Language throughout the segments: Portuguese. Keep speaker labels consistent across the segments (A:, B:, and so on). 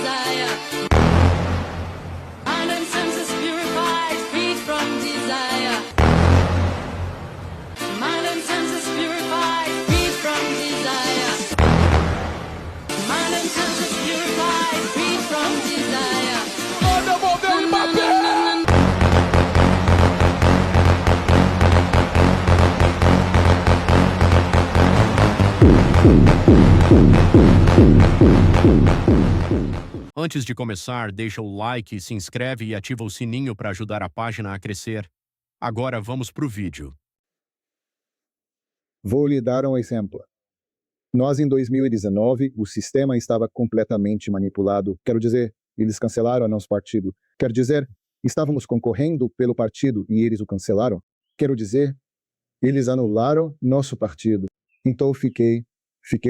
A: desire. Mind and senses purified, freed from desire. Mind and senses purified, freed from desire. Mind and senses purified, freed from desire.
B: Manda mover o papel!
C: Antes de começar, deixa o like, se inscreve e ativa o sininho para ajudar a página a crescer. Agora vamos pro vídeo.
D: Vou lhe dar um exemplo. Nós, em 2019, o sistema estava completamente manipulado. Quero dizer, eles cancelaram o nosso partido. Quero dizer, estávamos concorrendo pelo partido e eles o cancelaram. Quero dizer, eles anularam nosso partido. Então fiquei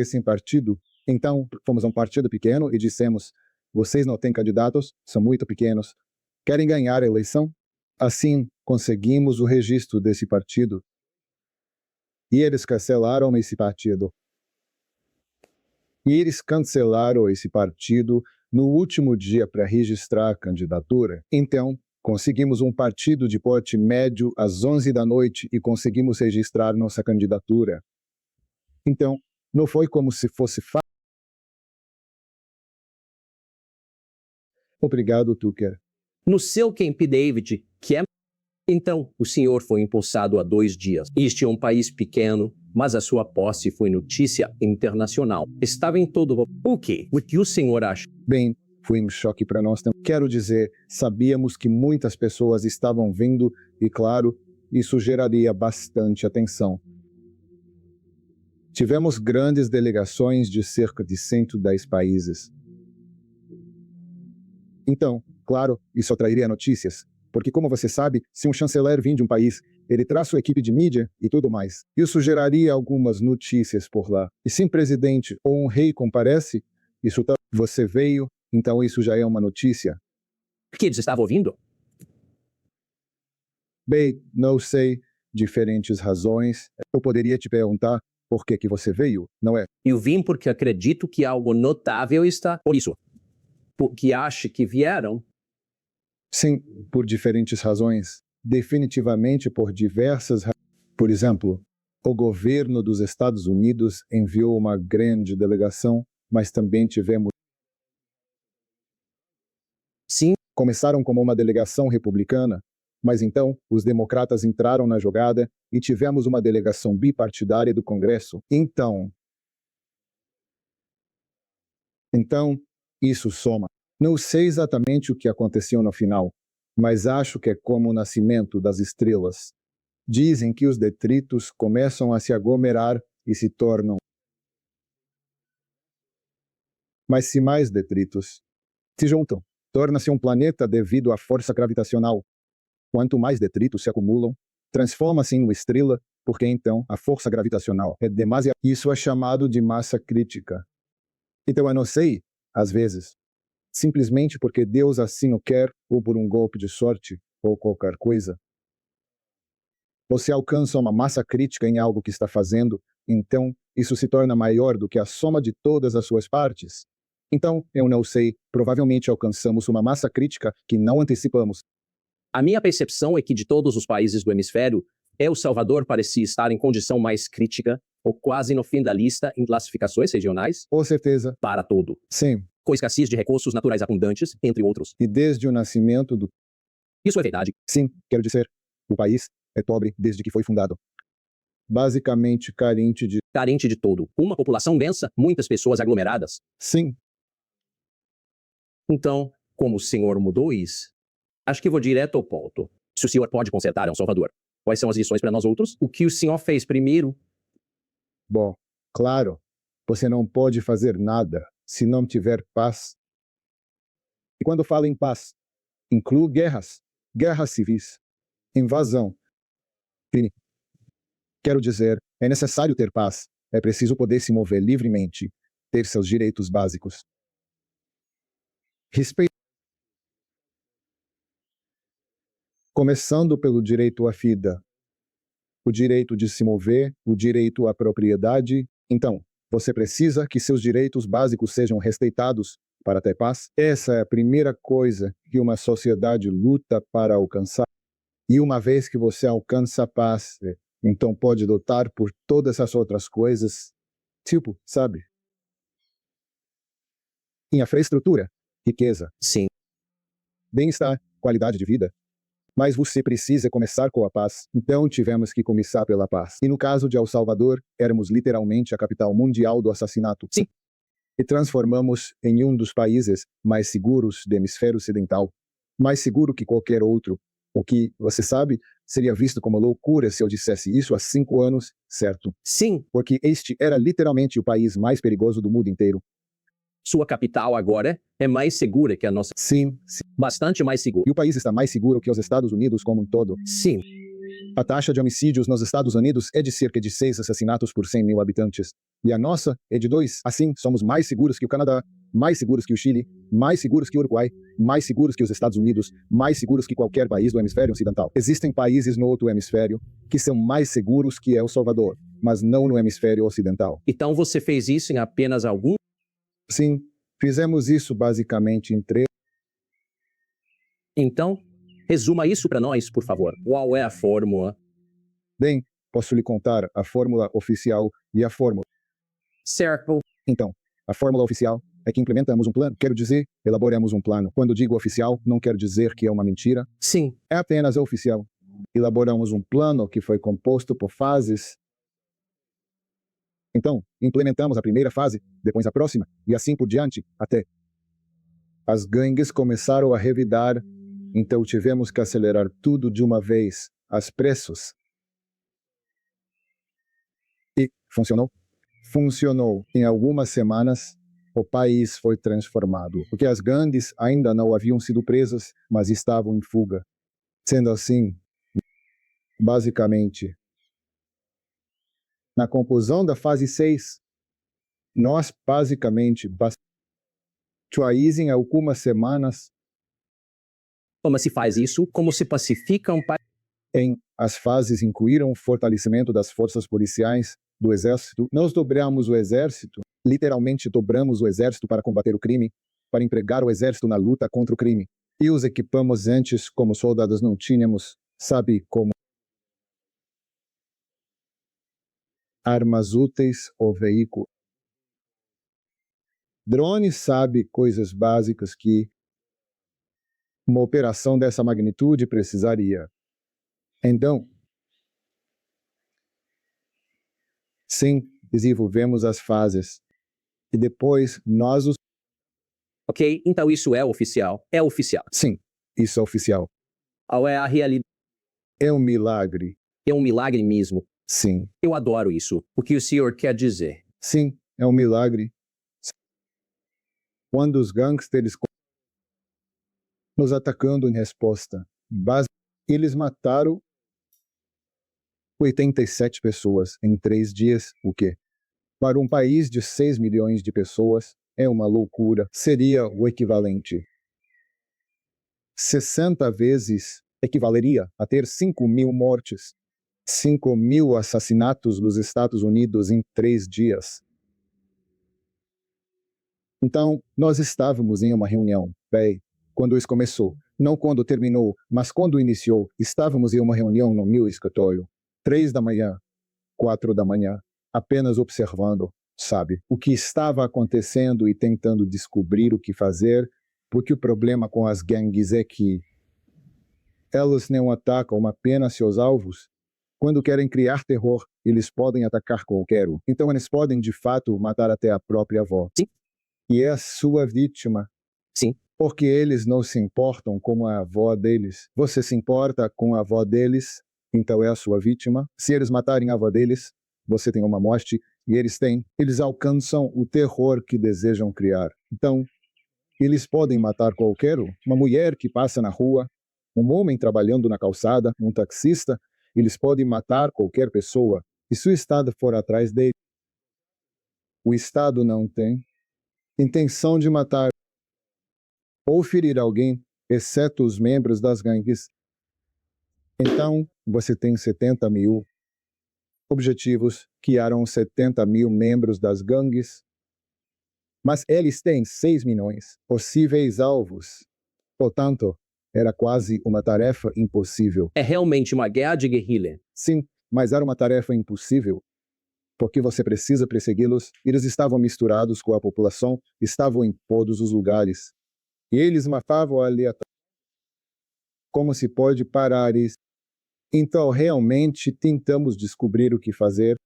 D: sem partido. Então, fomos um partido pequeno e dissemos, vocês não têm candidatos, são muito pequenos. Querem ganhar a eleição? Assim, conseguimos o registro desse partido. E eles cancelaram esse partido. E eles cancelaram esse partido no último dia para registrar a candidatura. Então, conseguimos um partido de porte médio às 11 da noite e conseguimos registrar nossa candidatura. Então, não foi como se fosse fácil. Obrigado, Tucker.
E: No seu Camp David, que é... Então, o senhor foi empossado há 2 dias. Este é um país pequeno, mas a sua posse foi notícia internacional. Estava em todo o quê? O que o senhor acha?
D: Bem, foi um choque para nós também. Quero dizer, sabíamos que muitas pessoas estavam vindo e, claro, isso geraria bastante atenção. Tivemos grandes delegações de cerca de 110 países. Então, claro, isso atrairia notícias. Porque, como você sabe, se um chanceler vem de um país, ele traz sua equipe de mídia e tudo mais. Isso geraria algumas notícias por lá. E se um presidente ou um rei comparece, isso tá... Você veio, então isso já é uma notícia.
E: O que eles estavam ouvindo?
D: Bem, não sei, diferentes razões. Eu poderia te perguntar por que você veio, não é?
E: Eu vim porque acredito que algo notável está... Por isso. Porque acho que vieram...
D: Sim, por diferentes razões. Definitivamente por diversas razões. Por exemplo, o governo dos Estados Unidos enviou uma grande delegação, mas também tivemos...
E: Sim.
D: Começaram como uma delegação republicana, mas então os democratas entraram na jogada e tivemos uma delegação bipartidária do Congresso. Então, isso soma. Não sei exatamente o que aconteceu no final, mas acho que é como o nascimento das estrelas. Dizem que os detritos começam a se aglomerar e se tornam. Mas se mais detritos se juntam, torna-se um planeta devido à força gravitacional. Quanto mais detritos se acumulam, transforma-se em uma estrela, porque então a força gravitacional é demasiado. Isso é chamado de massa crítica. Então eu não sei, às vezes, simplesmente porque Deus assim o quer, ou por um golpe de sorte, ou qualquer coisa. Você alcança uma massa crítica em algo que está fazendo, então isso se torna maior do que a soma de todas as suas partes. Então, eu não sei, provavelmente alcançamos uma massa crítica que não antecipamos.
E: A minha percepção é que de todos os países do hemisfério, El Salvador parecia estar em condição mais crítica, ou quase no fim da lista em classificações regionais.
D: Com certeza.
E: Para todo.
D: Sim.
E: Com escassez de recursos naturais abundantes, entre outros.
D: E desde o nascimento do...
E: Isso é verdade.
D: Sim, quero dizer, o país é pobre desde que foi fundado. Basicamente carente de...
E: Carente de todo. Uma população densa, muitas pessoas aglomeradas.
D: Sim.
E: Então, como o senhor mudou isso? Acho que vou direto ao ponto. Se o senhor pode consertar El Salvador, quais são as lições para nós outros? O que o senhor fez primeiro?
D: Bom, claro, você não pode fazer nada se não tiver paz. E quando falo em paz, incluo guerras civis, invasão. E, quero dizer, é necessário ter paz, é preciso poder se mover livremente, ter seus direitos básicos. Respeito. Começando pelo direito à vida, o direito de se mover, o direito à propriedade. Então, você precisa que seus direitos básicos sejam respeitados para ter paz. Essa é a primeira coisa que uma sociedade luta para alcançar. E uma vez que você alcança a paz, então pode lutar por todas as outras coisas, tipo, sabe? Infraestrutura, riqueza,
E: Sim.
D: bem-estar, qualidade de vida. Mas você precisa começar com a paz. Então tivemos que começar pela paz. E no caso de El Salvador, éramos literalmente a capital mundial do assassinato.
E: Sim.
D: E transformamos em um dos países mais seguros do hemisfério ocidental. Mais seguro que qualquer outro. O que, você sabe, seria visto como loucura se eu dissesse isso há 5 anos, certo?
E: Sim.
D: Porque este era literalmente o país mais perigoso do mundo inteiro.
E: Sua capital agora é mais segura que a nossa.
D: Sim, sim.
E: Bastante mais segura.
D: E o país está mais seguro que os Estados Unidos como um todo.
E: Sim.
D: A taxa de homicídios nos Estados Unidos é de cerca de 6 assassinatos por 100 mil habitantes. E a nossa é de 2. Assim, somos mais seguros que o Canadá, mais seguros que o Chile, mais seguros que o Uruguai, mais seguros que os Estados Unidos, mais seguros que qualquer país do hemisfério ocidental. Existem países no outro hemisfério que são mais seguros que El Salvador, mas não no hemisfério ocidental.
E: Então você fez isso em apenas algum?
D: Sim, fizemos isso basicamente em 3.
E: Então, resuma isso para nós, por favor. Qual é a fórmula?
D: Bem, posso lhe contar a fórmula oficial e a fórmula.
E: Certo.
D: Então, a fórmula oficial é que implementamos um plano. Quero dizer, elaboramos um plano. Quando digo oficial, não quero dizer que é uma mentira.
E: Sim.
D: É apenas oficial. Elaboramos um plano que foi composto por fases. Então, implementamos a primeira fase, depois a próxima, e assim por diante, até. As gangues começaram a revidar, então tivemos que acelerar tudo de uma vez, às pressas. E funcionou? Funcionou. Em algumas semanas, o país foi transformado, porque as gangues ainda não haviam sido presas, mas estavam em fuga. Sendo assim, basicamente, na conclusão da fase 6, nós basicamente em algumas semanas
E: Como se faz isso? Como se pacifica um país?
D: as fases incluíram o fortalecimento das forças policiais, do exército. Nós dobramos o exército, literalmente dobramos o exército para combater o crime, para empregar o exército na luta contra o crime. E os equipamos antes como soldados não tínhamos, sabe como? Armas úteis ou veículo. Drone sabe coisas básicas que uma operação dessa magnitude precisaria. Então, sim, desenvolvemos as fases. E depois nós os...
E: Ok, então isso é oficial. É oficial.
D: Sim, isso é oficial.
E: Ou é a realidade?
D: É um milagre.
E: É um milagre mesmo.
D: Sim.
E: Eu adoro isso. O que o senhor quer dizer?
D: Sim, é um milagre. Quando os gangsters nos atacando em resposta, eles mataram 87 pessoas em 3 dias, o que, para um país de 6 milhões de pessoas, é uma loucura. Seria o equivalente. 60 vezes equivaleria a ter 5.000 mortes. 5.000 assassinatos nos Estados Unidos em 3 dias. Então, nós estávamos em uma reunião, quando isso começou. Não quando terminou, mas quando iniciou. Estávamos em uma reunião no meu escritório. 3 da manhã, 4 da manhã, apenas observando, sabe, o que estava acontecendo e tentando descobrir o que fazer, porque o problema com as gangues é que elas não atacam apenas seus alvos. Quando querem criar terror, eles podem atacar qualquer um. Então eles podem, de fato, matar até a própria avó.
E: Sim.
D: E é a sua vítima.
E: Sim.
D: Porque eles não se importam com a avó deles. Você se importa com a avó deles, então é a sua vítima. Se eles matarem a avó deles, você tem uma morte, e eles alcançam o terror que desejam criar. Então, eles podem matar qualquer um. Uma mulher que passa na rua, um homem trabalhando na calçada, um taxista, eles podem matar qualquer pessoa. E se o Estado for atrás dele, o Estado não tem intenção de matar ou ferir alguém, exceto os membros das gangues. Então, você tem 70.000 objetivos que eram 70.000 membros das gangues. Mas eles têm 6 milhões possíveis alvos. Portanto, era quase uma tarefa impossível.
E: É realmente uma guerra de guerrilha.
D: Sim, mas era uma tarefa impossível. Porque você precisa persegui-los. Eles estavam misturados com a população, estavam em todos os lugares. E eles matavam aleatoriamente. Como se pode parar isso? Então, realmente, tentamos descobrir o que fazer.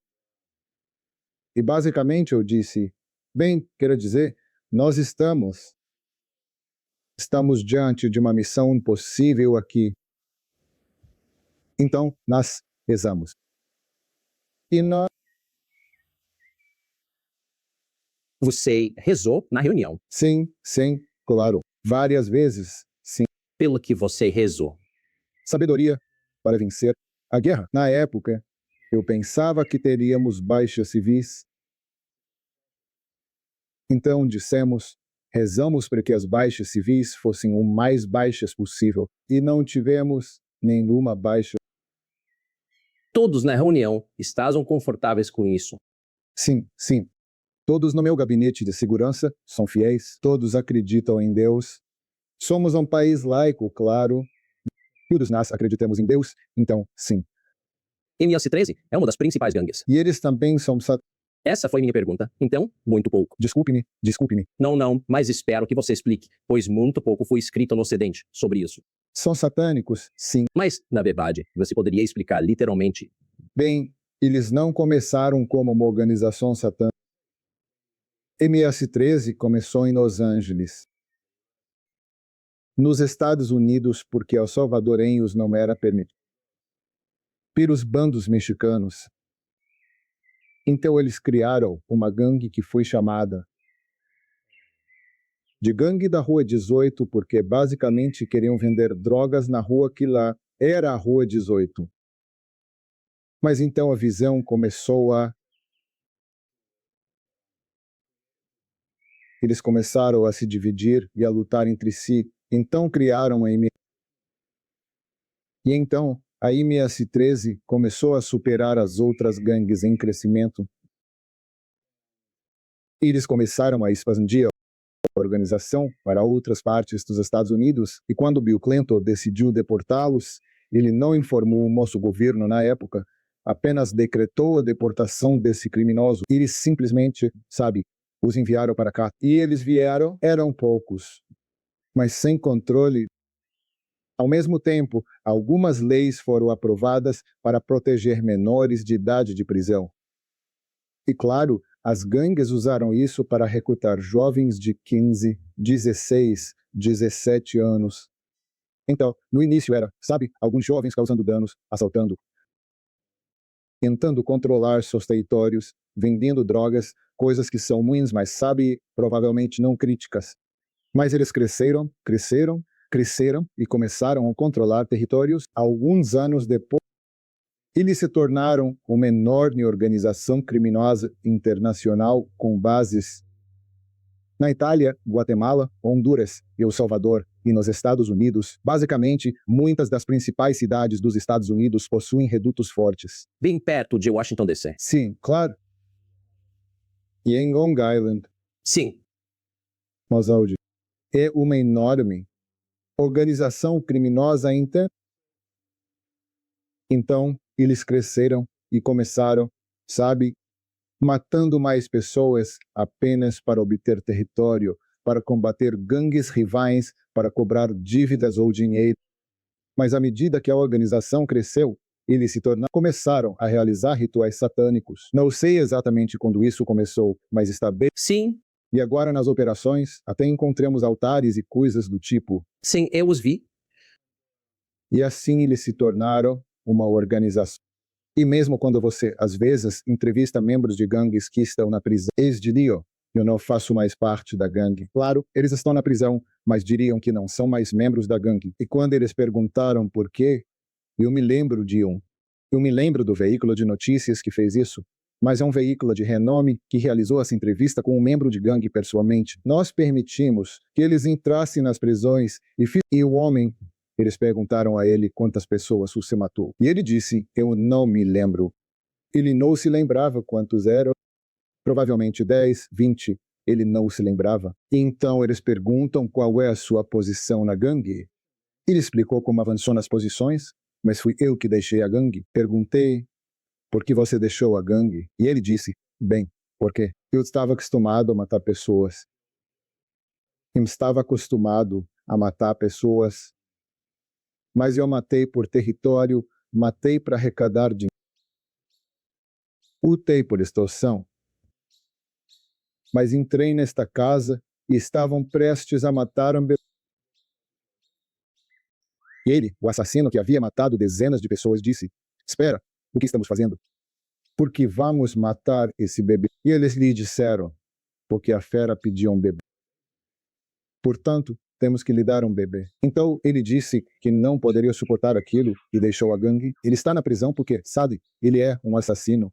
D: E basicamente eu disse, bem, quero dizer, nós estamos diante de uma missão impossível aqui. Então, nós rezamos. E nós...
E: Você rezou na reunião.
D: Sim, claro. Várias vezes, sim.
E: Pelo que você rezou.
D: Sabedoria para vencer a guerra. Na época, eu pensava que teríamos baixas civis. Então dissemos, rezamos para que as baixas civis fossem o mais baixas possível. E não tivemos nenhuma baixa.
E: Todos na reunião estavam confortáveis com isso.
D: Sim. Todos no meu gabinete de segurança são fiéis. Todos acreditam em Deus. Somos um país laico, claro. Todos nós acreditamos em Deus, então, sim.
E: MS-13 é uma das principais gangues.
D: E eles também são
E: Essa foi minha pergunta. Então, muito pouco.
D: Desculpe-me.
E: Não, mas espero que você explique, pois muito pouco foi escrito no Ocidente sobre isso.
D: São satânicos, sim.
E: Mas, na verdade, você poderia explicar literalmente.
D: Bem, eles não começaram como uma organização satânica. MS-13 começou em Los Angeles, nos Estados Unidos, porque aos salvadorenhos não era permitido. Pelos bandos mexicanos. Então eles criaram uma gangue que foi chamada de Gangue da Rua 18, porque basicamente queriam vender drogas na rua que lá era a Rua 18. Mas então a visão começou a... Eles começaram a se dividir e a lutar entre si. Então criaram a MS. E então a MS-13 começou a superar as outras gangues em crescimento. Eles começaram a expandir a organização para outras partes dos Estados Unidos, e quando Bill Clinton decidiu deportá-los, ele não informou o nosso governo na época, apenas decretou a deportação desse criminoso. Eles simplesmente, os enviaram para cá. E eles vieram, eram poucos, mas sem controle. Ao mesmo tempo, algumas leis foram aprovadas para proteger menores de idade de prisão. E claro, as gangues usaram isso para recrutar jovens de 15, 16, 17 anos. Então, no início era, alguns jovens causando danos, assaltando, tentando controlar seus territórios, vendendo drogas, coisas que são ruins, mas provavelmente não críticas. Mas eles cresceram e começaram a controlar territórios. Alguns anos depois, eles se tornaram uma enorme organização criminosa internacional com bases na Itália, Guatemala, Honduras e El Salvador, e nos Estados Unidos. Basicamente, muitas das principais cidades dos Estados Unidos possuem redutos fortes.
E: Bem perto de Washington, D.C.
D: Sim, claro. E em Long Island.
E: Sim.
D: Mosaude. É uma enorme organização criminosa interna. Então, eles cresceram e começaram, matando mais pessoas apenas para obter território, para combater gangues rivais, para cobrar dívidas ou dinheiro. Mas à medida que a organização cresceu, eles começaram a realizar rituais satânicos. Não sei exatamente quando isso começou, mas está bem.
E: Sim.
D: E agora nas operações, até encontramos altares e coisas do tipo.
E: Sim, eu os vi.
D: E assim eles se tornaram uma organização. E mesmo quando você, às vezes, entrevista membros de gangues que estão na prisão, eles diriam, eu não faço mais parte da gangue. Claro, eles estão na prisão, mas diriam que não são mais membros da gangue. E quando eles perguntaram por quê, eu me lembro do veículo de notícias que fez isso, mas é um veículo de renome que realizou essa entrevista com um membro de gangue pessoalmente. Nós permitimos que eles entrassem nas prisões e o homem... Eles perguntaram a ele quantas pessoas você matou. E ele disse, eu não me lembro. Ele não se lembrava quantos eram. Provavelmente 10, 20. ele não se lembrava. Então eles perguntam qual é a sua posição na gangue. Ele explicou como avançou nas posições, mas fui eu que deixei a gangue. Perguntei, por que você deixou a gangue? E ele disse, bem, por quê? Eu estava acostumado a matar pessoas. Eu estava acostumado a matar pessoas. Mas eu matei por território, matei para arrecadar dinheiro. Lutei por extorsão. Mas entrei nesta casa e estavam prestes a matar um bebê. E ele, o assassino que havia matado dezenas de pessoas, disse, espera, o que estamos fazendo? Porque vamos matar esse bebê. E eles lhe disseram, porque a fera pediu um bebê. Portanto, temos que lhe dar um bebê. Então, ele disse que não poderia suportar aquilo e deixou a gangue. Ele está na prisão porque, sabe, ele é um assassino.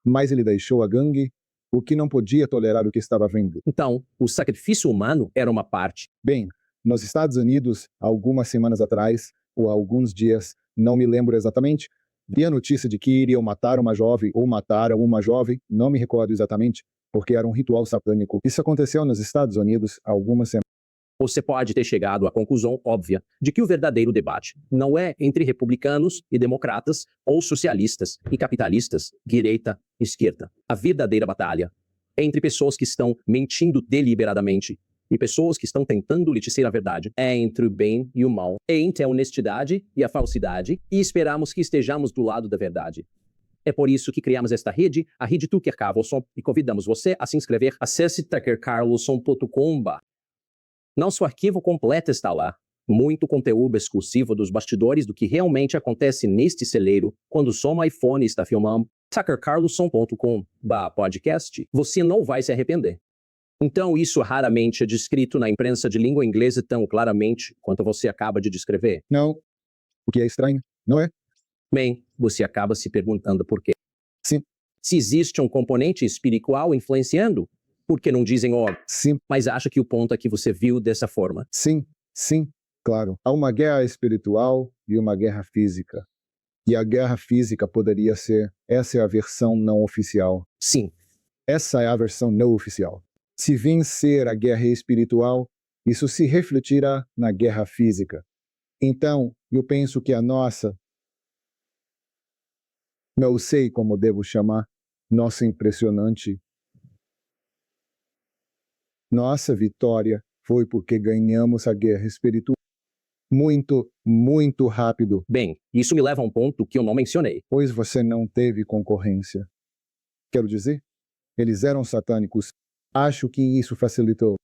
D: Mas ele deixou a gangue, o que não podia tolerar o que estava vendo.
E: Então, o sacrifício humano era uma parte.
D: Bem, nos Estados Unidos, algumas semanas atrás, ou alguns dias, não me lembro exatamente, vi a notícia de que iriam matar uma jovem ou mataram uma jovem, não me recordo exatamente, porque era um ritual satânico. Isso aconteceu nos Estados Unidos há algumas semanas.
E: Você pode ter chegado à conclusão óbvia de que o verdadeiro debate não é entre republicanos e democratas ou socialistas e capitalistas, direita e esquerda. A verdadeira batalha é entre pessoas que estão mentindo deliberadamente e pessoas que estão tentando lhe dizer a verdade. É entre o bem e o mal. É entre a honestidade e a falsidade, e esperamos que estejamos do lado da verdade. É por isso que criamos esta rede, a rede Tucker Carlson, e convidamos você a se inscrever. Acesse tuckercarlson.com. Nosso arquivo completo está lá. Muito conteúdo exclusivo dos bastidores do que realmente acontece neste celeiro quando só um iPhone está filmando. tuckercarlson.com/podcast. Você não vai se arrepender. Então, isso raramente é descrito na imprensa de língua inglesa tão claramente quanto você acaba de descrever.
D: Não. O que é estranho, não é?
E: Bem, você acaba se perguntando por quê.
D: Sim.
E: Se existe um componente espiritual influenciando, por que não dizem óbvio?
D: Sim,
E: Mas acha que o ponto é que você viu dessa forma.
D: sim, claro. Há uma guerra espiritual e uma guerra física. E a guerra física poderia ser, essa é a versão não oficial.
E: Sim.
D: Essa é a versão não oficial. Se vencer a guerra espiritual, isso se refletirá na guerra física. Então, eu penso que a nossa, não sei como devo chamar, nossa impressionante, nossa vitória foi porque ganhamos a guerra espiritual. Muito, muito rápido,
E: Bem, isso me leva a um ponto que eu não mencionei.
D: pois você não teve concorrência. Quero dizer, eles eram satânicos. Acho que isso facilitou.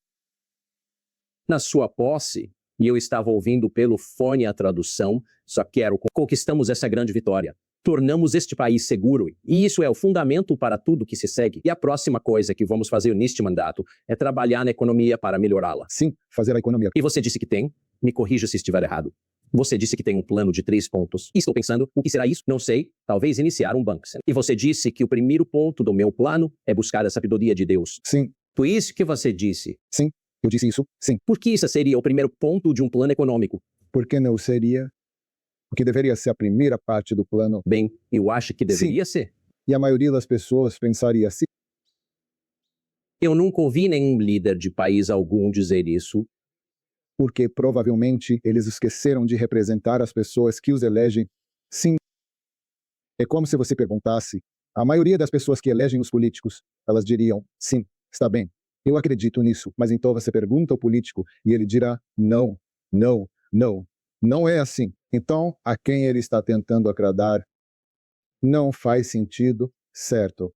E: Na sua posse, e eu estava ouvindo pelo fone a tradução, só quero conquistamos essa grande vitória. Tornamos este país seguro, e isso é o fundamento para tudo que se segue. E a próxima coisa que vamos fazer neste mandato é trabalhar na economia para melhorá-la.
D: Sim, fazer a economia.
E: E você disse que tem? Me corrija se estiver errado. Você disse que tem um plano de 3 pontos. Estou pensando, o que será isso? Não sei, talvez iniciar um banco. E você disse que o primeiro ponto do meu plano é buscar a sabedoria de Deus.
D: Sim,
E: Foi isso que você disse.
D: eu disse isso. Sim.
E: Por que isso seria o primeiro ponto de um plano econômico?
D: Por que não seria? O que deveria ser a primeira parte do plano.
E: Bem, eu acho que deveria ser.
D: E a maioria das pessoas pensaria assim.
E: Eu nunca ouvi nenhum líder de país algum dizer isso.
D: Porque provavelmente eles esqueceram de representar as pessoas que os elegem. Sim. É como se você perguntasse, a maioria das pessoas que elegem os políticos, elas diriam, sim, está bem, eu acredito nisso. Mas então você pergunta ao político e ele dirá, não, não é assim. Então, a quem ele está tentando agradar? Não faz sentido, certo?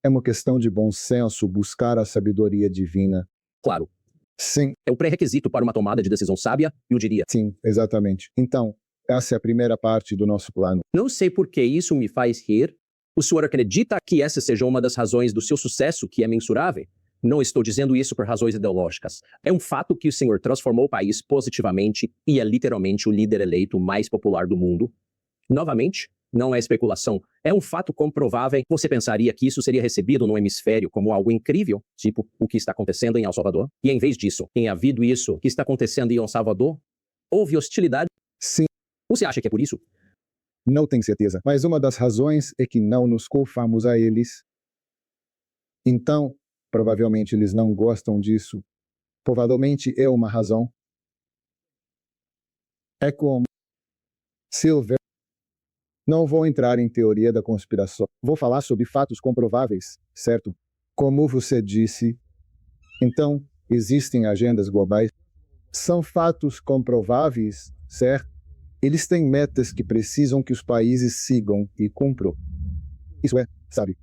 D: É uma questão de bom senso buscar a sabedoria divina.
E: Claro,
D: Sim,
E: é o pré-requisito para uma tomada de decisão sábia, eu diria.
D: sim, exatamente. Então, essa é a primeira parte do nosso plano.
E: Não sei por que isso me faz rir. O senhor acredita que essa seja uma das razões do seu sucesso que é mensurável? Não estou dizendo isso por razões ideológicas. É um fato que o senhor transformou o país positivamente e é literalmente o líder eleito mais popular do mundo. Novamente, não é especulação. É um fato comprovável. Você pensaria que isso seria recebido no hemisfério como algo incrível, tipo o que está acontecendo em El Salvador? E em vez disso, tem havido isso que está acontecendo em El Salvador? Houve hostilidade?
D: Sim,
E: Você acha que é por isso?
D: não tenho certeza. Mas uma das razões é que não nos conformamos a eles. Então, Provavelmente eles não gostam disso. Provavelmente é uma razão. É como Silver. Não vou entrar em teoria da conspiração. Vou falar sobre fatos comprováveis, certo? Como você disse. Então, existem agendas globais. São fatos comprováveis, certo? Eles têm metas que precisam que os países sigam e cumpram. Isso é, sabe?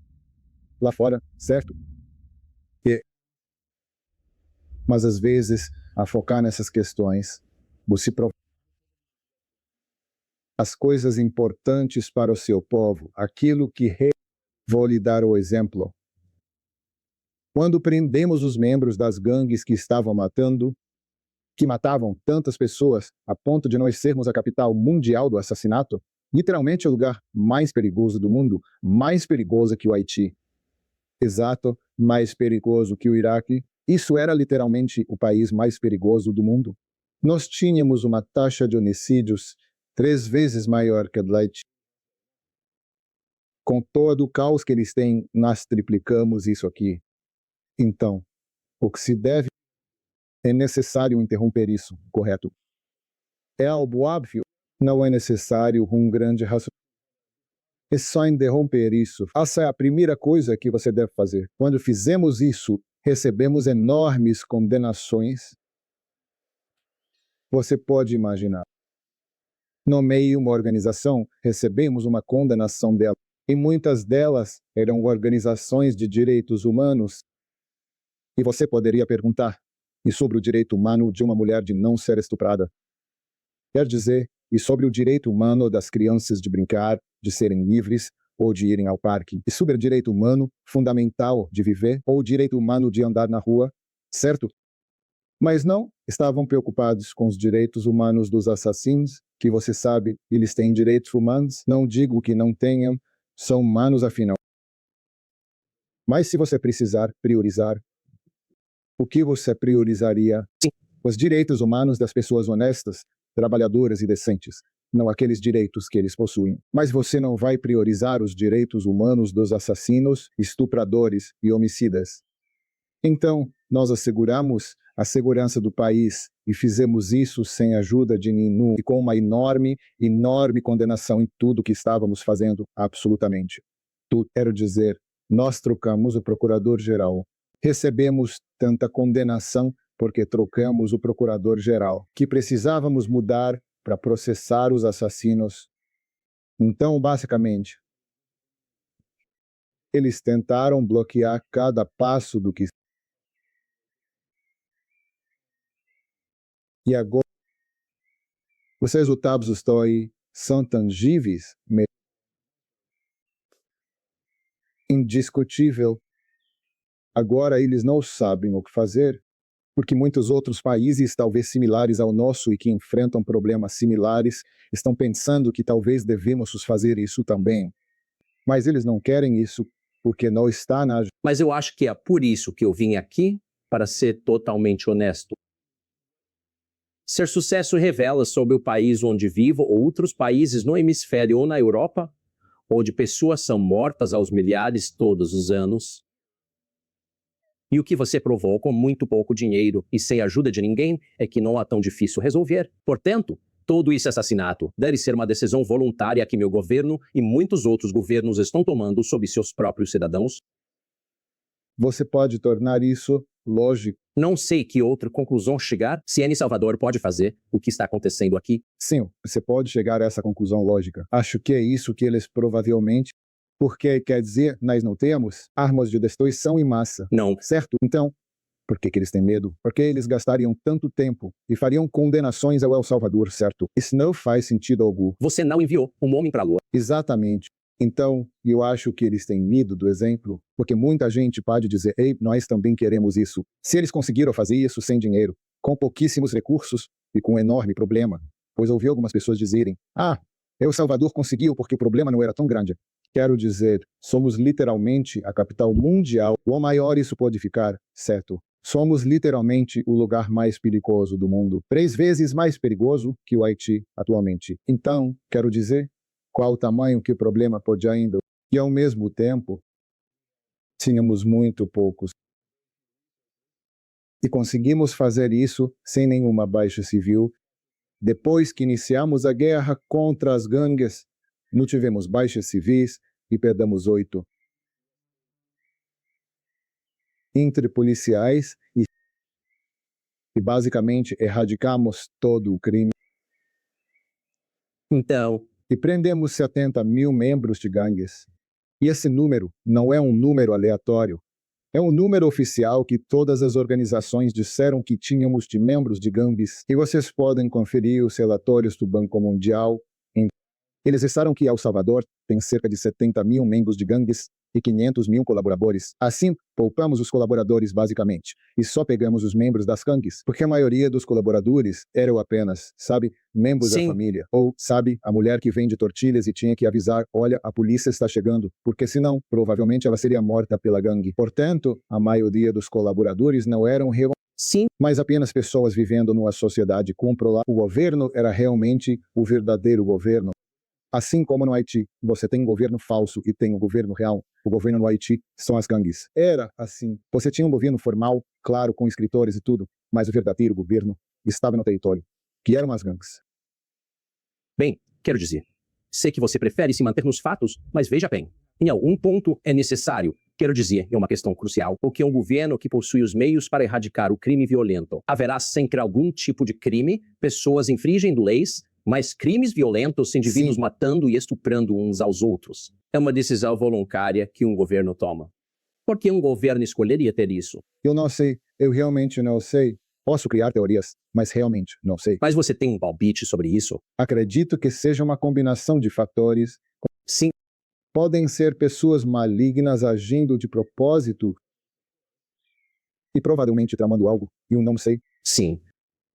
D: Lá fora, certo? Mas às vezes, a focar nessas questões, você as coisas importantes para o seu povo, aquilo que vou lhe dar o exemplo. Quando prendemos os membros das gangues que estavam que matavam tantas pessoas a ponto de nós sermos a capital mundial do assassinato, literalmente o lugar mais perigoso do mundo, mais perigoso que o Haiti. Exato, mais perigoso que o Iraque. Isso era literalmente o país mais perigoso do mundo. Nós tínhamos uma taxa de homicídios 3 vezes maior que a do Haiti. Com todo o caos que eles têm, nós triplicamos isso aqui. Então, o que se deve é necessário interromper isso, correto? É algo óbvio. Não é necessário um grande raciocínio. É só interromper isso. Essa é a primeira coisa que você deve fazer. Quando fizemos isso, recebemos enormes condenações. Você pode imaginar. No meio de uma organização, recebemos uma condenação dela. E muitas delas eram organizações de direitos humanos. E você poderia perguntar, e sobre o direito humano de uma mulher de não ser estuprada? Quer dizer, e sobre o direito humano das crianças de brincar, de serem livres, ou de irem ao parque? E sobre o direito humano fundamental de viver, ou o direito humano de andar na rua, certo? Mas não, estavam preocupados com os direitos humanos dos assassinos, que você sabe, eles têm direitos humanos, não digo que não tenham, são humanos afinal. Mas se você precisar priorizar, o que você priorizaria? Os direitos humanos das pessoas honestas, trabalhadoras e decentes, não aqueles direitos que eles possuem. Mas você não vai priorizar os direitos humanos dos assassinos, estupradores e homicidas. Então, nós asseguramos a segurança do país e fizemos isso sem a ajuda de nenhum e com uma enorme condenação em tudo que estávamos fazendo, absolutamente. Tudo, quero dizer, nós trocamos o procurador-geral. Recebemos tanta condenação porque trocamos o procurador-geral, que precisávamos mudar para processar os assassinos. Então, basicamente, eles tentaram bloquear cada passo do que... E agora, os resultados estão aí, são tangíveis, indiscutível. Agora eles não sabem o que fazer, porque muitos outros países, talvez similares ao nosso e que enfrentam problemas similares, estão pensando que talvez devemos fazer isso também. Mas eles não querem isso, porque não está na...
E: Mas eu acho que é por isso que eu vim aqui, para ser totalmente honesto. Ser sucesso revela sobre o país onde vivo ou outros países no hemisfério ou na Europa, onde pessoas são mortas aos milhares todos os anos. E o que você provou com muito pouco dinheiro e sem ajuda de ninguém é que não é tão difícil resolver. Portanto, todo esse assassinato deve ser uma decisão voluntária que meu governo e muitos outros governos estão tomando sobre seus próprios cidadãos.
D: Você pode tornar isso lógico.
E: Não sei que outra conclusão chegar se El Salvador pode fazer o que está acontecendo aqui.
D: Sim, você pode chegar a essa conclusão lógica. Acho que é isso que eles provavelmente... Porque, quer dizer, nós não temos armas de destruição em massa.
E: Não.
D: Certo? Então, por que eles têm medo? Porque eles gastariam tanto tempo e fariam condenações ao El Salvador, certo? Isso não faz sentido algum.
E: Você não enviou um homem para a Lua.
D: Exatamente. Então, eu acho que eles têm medo do exemplo, porque muita gente pode dizer, ei, nós também queremos isso. Se eles conseguiram fazer isso sem dinheiro, com pouquíssimos recursos e com um enorme problema, pois ouvi algumas pessoas dizerem, El Salvador conseguiu porque o problema não era tão grande. Quero dizer, somos literalmente a capital mundial. O maior isso pode ficar, certo? Somos literalmente o lugar mais perigoso do mundo. 3 vezes mais perigoso que o Haiti atualmente. Então, quero dizer, qual o tamanho que o problema pode ainda. E ao mesmo tempo, tínhamos muito poucos. E conseguimos fazer isso sem nenhuma baixa civil. Depois que iniciamos a guerra contra as gangues, não tivemos baixas civis e perdemos 8 entre policiais e basicamente erradicamos todo o crime.
E: Então,
D: E prendemos 70 mil membros de gangues. E esse número não é um número aleatório. É um número oficial que todas as organizações disseram que tínhamos de membros de gangues. E vocês podem conferir os relatórios do Banco Mundial. Eles disseram que El Salvador tem cerca de 70 mil membros de gangues e 500 mil colaboradores. Assim, poupamos os colaboradores basicamente, e só pegamos os membros das gangues, porque a maioria dos colaboradores eram apenas, sabe, membros da
E: Sim.
D: família. Ou, sabe, a mulher que vende tortilhas e tinha que avisar, olha, a polícia está chegando, porque senão, provavelmente ela seria morta pela gangue. Portanto, a maioria dos colaboradores não eram
E: sim,
D: mas apenas pessoas vivendo numa sociedade controlada. O governo era realmente o verdadeiro governo. Assim como no Haiti, você tem um governo falso e tem um governo real. O governo no Haiti são as gangues. Era assim. Você tinha um governo formal, claro, com escritores e tudo, mas o verdadeiro governo estava no território, que eram as gangues.
E: bem, quero dizer. Sei que você prefere se manter nos fatos, mas veja bem. Em algum ponto é necessário, quero dizer, é uma questão crucial, porque um governo que possui os meios para erradicar o crime violento. Haverá sempre algum tipo de crime, pessoas infringindo leis, mas crimes violentos, indivíduos
D: Sim.
E: matando e estuprando uns aos outros. É uma decisão voluntária que um governo toma. Por que um governo escolheria ter isso?
D: Eu não sei, eu realmente não sei. Posso criar teorias, mas realmente não sei.
E: Mas você tem um palpite sobre isso?
D: Acredito que seja uma combinação de fatores.
E: Sim,
D: Podem ser pessoas malignas agindo de propósito e provavelmente tramando algo, e eu não sei.
E: sim.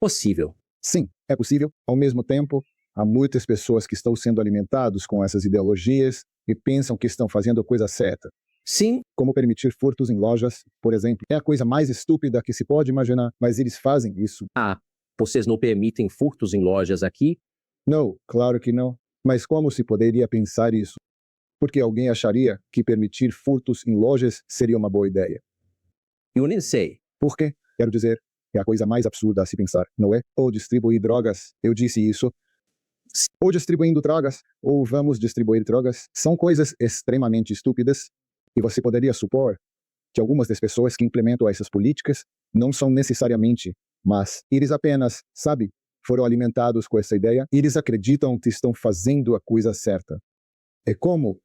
E: Possível.
D: Sim, é possível. Ao mesmo tempo, há muitas pessoas que estão sendo alimentados com essas ideologias e pensam que estão fazendo a coisa certa.
E: Sim,
D: Como permitir furtos em lojas, por exemplo. É a coisa mais estúpida que se pode imaginar, mas eles fazem isso.
E: vocês não permitem furtos em lojas aqui?
D: Não, claro que não. Mas como se poderia pensar isso? Porque alguém acharia que permitir furtos em lojas seria uma boa ideia.
E: Eu nem sei.
D: Por quê? Quero dizer, é a coisa mais absurda a se pensar, não é? Ou distribuir drogas, eu disse isso. Ou distribuindo drogas, ou vamos distribuir drogas, são coisas extremamente estúpidas. E você poderia supor que algumas das pessoas que implementam essas políticas não são necessariamente, mas eles apenas, sabe, foram alimentados com essa ideia e eles acreditam que estão fazendo a coisa certa. É como,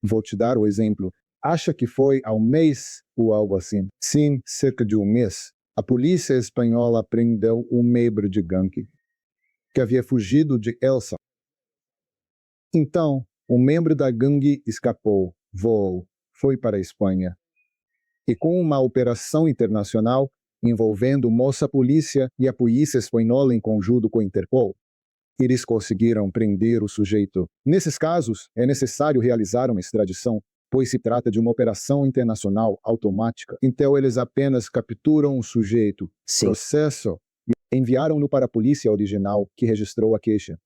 D: vou te dar o exemplo, acha que foi ao mês ou algo assim. Sim, cerca de um mês. A polícia espanhola prendeu um membro de gangue que havia fugido de El Salvador. Então, um membro da gangue escapou, voou, foi para a Espanha. E com uma operação internacional envolvendo moça polícia e a polícia espanhola em conjunto com a Interpol, eles conseguiram prender o sujeito. Nesses casos, é necessário realizar uma extradição, pois se trata de uma operação internacional automática. Então, eles apenas capturam o sujeito,
E: Sim.
D: processam e enviaram-no para a polícia original, que registrou a queixa.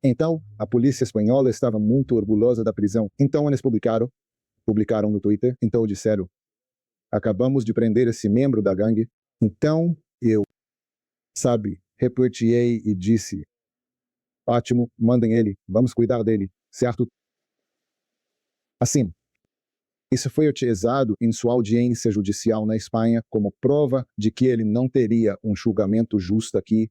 D: Então, a polícia espanhola estava muito orgulhosa da prisão. Então, eles publicaram no Twitter. Então, disseram, acabamos de prender esse membro da gangue. Então, eu, reportei e disse, ótimo, mandem ele, vamos cuidar dele, certo? Assim, isso foi utilizado em sua audiência judicial na Espanha como prova de que ele não teria um julgamento justo aqui.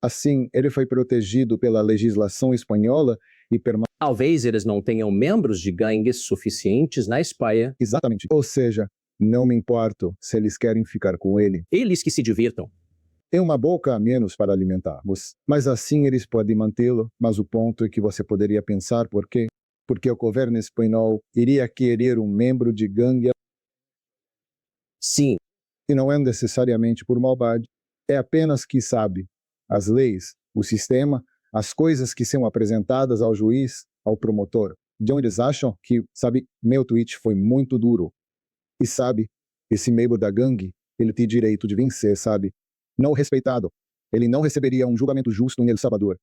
D: Assim, ele foi protegido pela legislação espanhola e
E: Talvez eles não tenham membros de gangues suficientes na Espanha.
D: exatamente. Ou seja, não me importo se eles querem ficar com ele.
E: Eles que se divirtam.
D: É uma boca a menos para alimentarmos. Mas assim eles podem mantê-lo. Mas o ponto é que você poderia pensar por quê? Porque o governo espanhol iria querer um membro de gangue.
E: Sim,
D: E não é necessariamente por maldade. É apenas que as leis, o sistema, as coisas que são apresentadas ao juiz, ao promotor. Então eles acham que, meu tweet foi muito duro. E esse membro da gangue, ele tem direito de vencer, não respeitado. Ele não receberia um julgamento justo em El Salvador.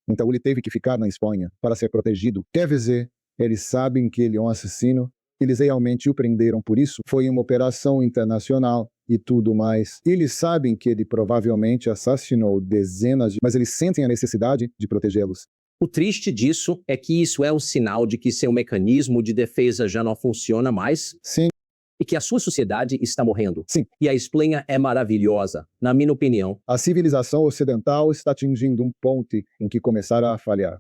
D: Então ele teve que ficar na Espanha para ser protegido. Quer dizer, eles sabem que ele é um assassino Eles realmente o prenderam por isso. Foi uma operação internacional e tudo mais. Eles sabem que ele provavelmente assassinou dezenas mas eles sentem a necessidade de protegê-los.
E: O triste disso é que isso é um sinal de que seu mecanismo de defesa já não funciona mais
D: Sim,
E: e que a sua sociedade está morrendo.
D: sim.
E: E a Espanha é maravilhosa, na minha opinião.
D: A civilização ocidental está atingindo um ponto em que começará a falhar.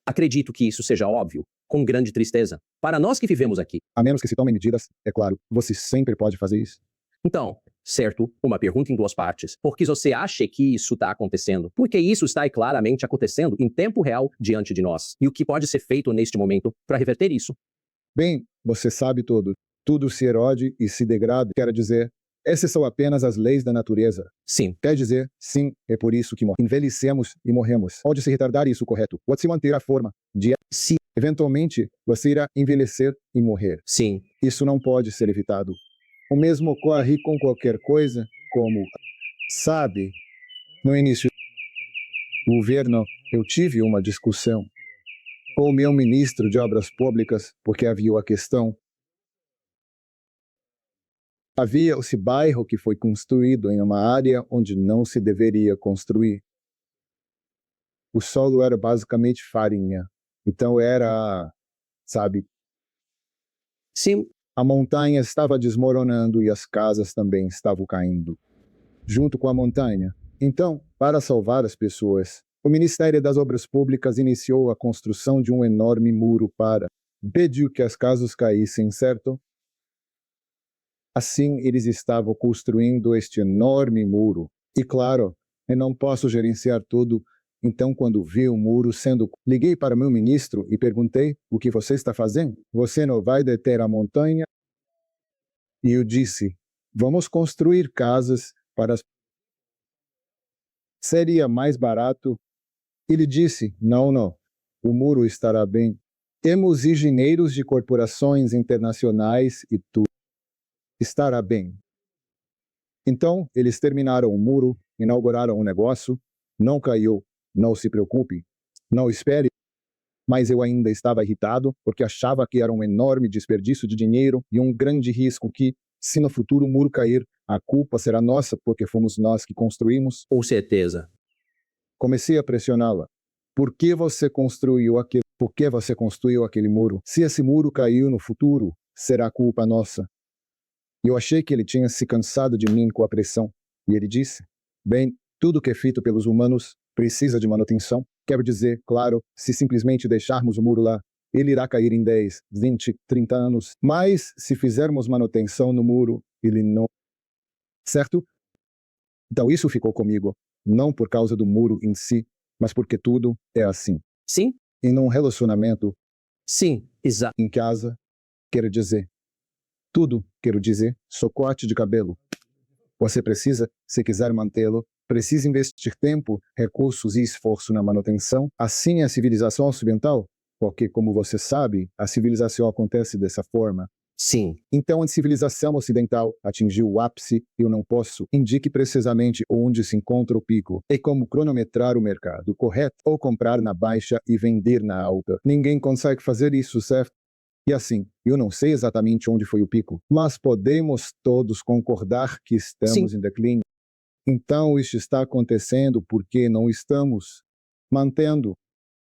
E: Acredito que isso seja óbvio, com grande tristeza, para nós que vivemos aqui.
D: A menos que se tomem medidas, é claro. Você sempre pode fazer isso.
E: Então, certo, uma pergunta em duas partes. Por que você acha que isso está acontecendo? Porque isso está claramente acontecendo em tempo real diante de nós. E o que pode ser feito neste momento para reverter isso?
D: Bem, você sabe tudo. Tudo se erode e se degrada. Quero dizer, essas são apenas as leis da natureza.
E: Sim,
D: Quer dizer, sim, é por isso que envelhecemos e morremos. Pode-se retardar isso, correto? Pode-se manter a forma de...
E: sim,
D: Eventualmente, você irá envelhecer e morrer.
E: sim.
D: Isso não pode ser evitado. O mesmo ocorre com qualquer coisa, como... Sabe, no início do governo, eu tive uma discussão com o meu ministro de Obras Públicas, porque havia a questão. Havia esse bairro que foi construído em uma área onde não se deveria construir. O solo era basicamente farinha. Então era, sabe,
E: Sim,
D: a montanha estava desmoronando e as casas também estavam caindo, junto com a montanha. Então, para salvar as pessoas, o Ministério das Obras Públicas iniciou a construção de um enorme muro para impedir que as casas caíssem, certo? Assim, eles estavam construindo este enorme muro. E claro, eu não posso gerenciar tudo. Então, quando vi o muro sendo... Liguei para meu ministro e perguntei, o que você está fazendo? Você não vai deter a montanha? E eu disse, vamos construir casas para as... Seria mais barato? Ele disse, não, o muro estará bem. Temos engenheiros de corporações internacionais e tudo. Estará bem. Então, eles terminaram o muro, inauguraram o negócio, não caiu. Não se preocupe, não espere. Mas eu ainda estava irritado, porque achava que era um enorme desperdício de dinheiro e um grande risco que, se no futuro o muro cair, a culpa será nossa, porque fomos nós que construímos.
E: com certeza.
D: Comecei a pressioná-la. Por que você construiu aquele muro? Se esse muro caiu no futuro, será culpa nossa. Eu achei que ele tinha se cansado de mim com a pressão. E ele disse, bem, tudo que é feito pelos humanos precisa de manutenção. Quero dizer, claro, se simplesmente deixarmos o muro lá, ele irá cair em 10, 20, 30 anos. Mas, se fizermos manutenção no muro, ele não... Certo? Então isso ficou comigo. Não por causa do muro em si, mas porque tudo é assim.
E: Sim,
D: E num relacionamento,
E: sim, exato.
D: em casa, quero dizer, sou corte de cabelo. Você precisa, se quiser mantê-lo, precisa investir tempo, recursos e esforço na manutenção. Assim é a civilização ocidental, porque, como você sabe, a civilização acontece dessa forma.
E: Sim,
D: Então, a civilização ocidental atingiu o ápice e eu não posso indique precisamente onde se encontra o pico. É como cronometrar o mercado, correto? Ou comprar na baixa e vender na alta. Ninguém consegue fazer isso, certo? E assim, eu não sei exatamente onde foi o pico, mas podemos todos concordar que estamos em declínio. Então, isso está acontecendo porque não estamos mantendo,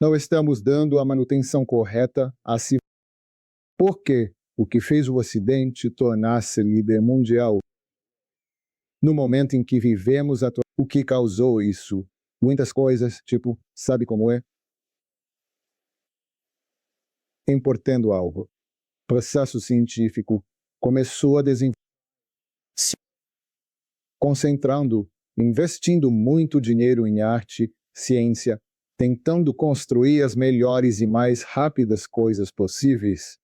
D: não estamos dando a manutenção correta a si. Porque o que fez o Ocidente tornar-se líder mundial? No momento em que vivemos, o que causou isso? Muitas coisas, tipo, sabe como é? Importando algo. Processo científico começou a desenvolver. Concentrando, investindo muito dinheiro em arte, ciência, tentando construir as melhores e mais rápidas coisas possíveis.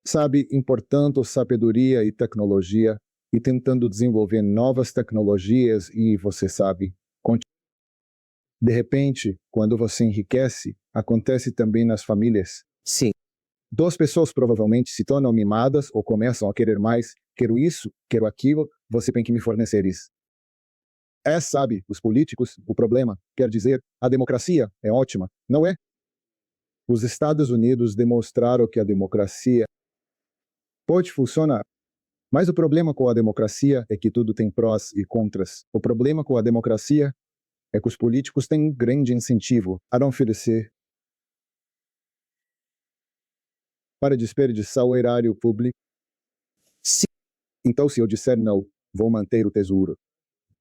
D: Sabe, importando sabedoria e tecnologia, e tentando desenvolver novas tecnologias e, você sabe, de repente, quando você enriquece, acontece também nas famílias.
E: sim,
D: Duas pessoas provavelmente se tornam mimadas ou começam a querer mais. Quero isso, quero aquilo, você tem que me fornecer isso. Sabe, os políticos, o problema, quer dizer, a democracia é ótima, não é? Os Estados Unidos demonstraram que a democracia pode funcionar. Mas o problema com a democracia é que tudo tem prós e contras. O problema com a democracia é que os políticos têm um grande incentivo a não oferecer para desperdiçar o erário público.
E: Sim.
D: Então, se eu disser não, vou manter o tesouro.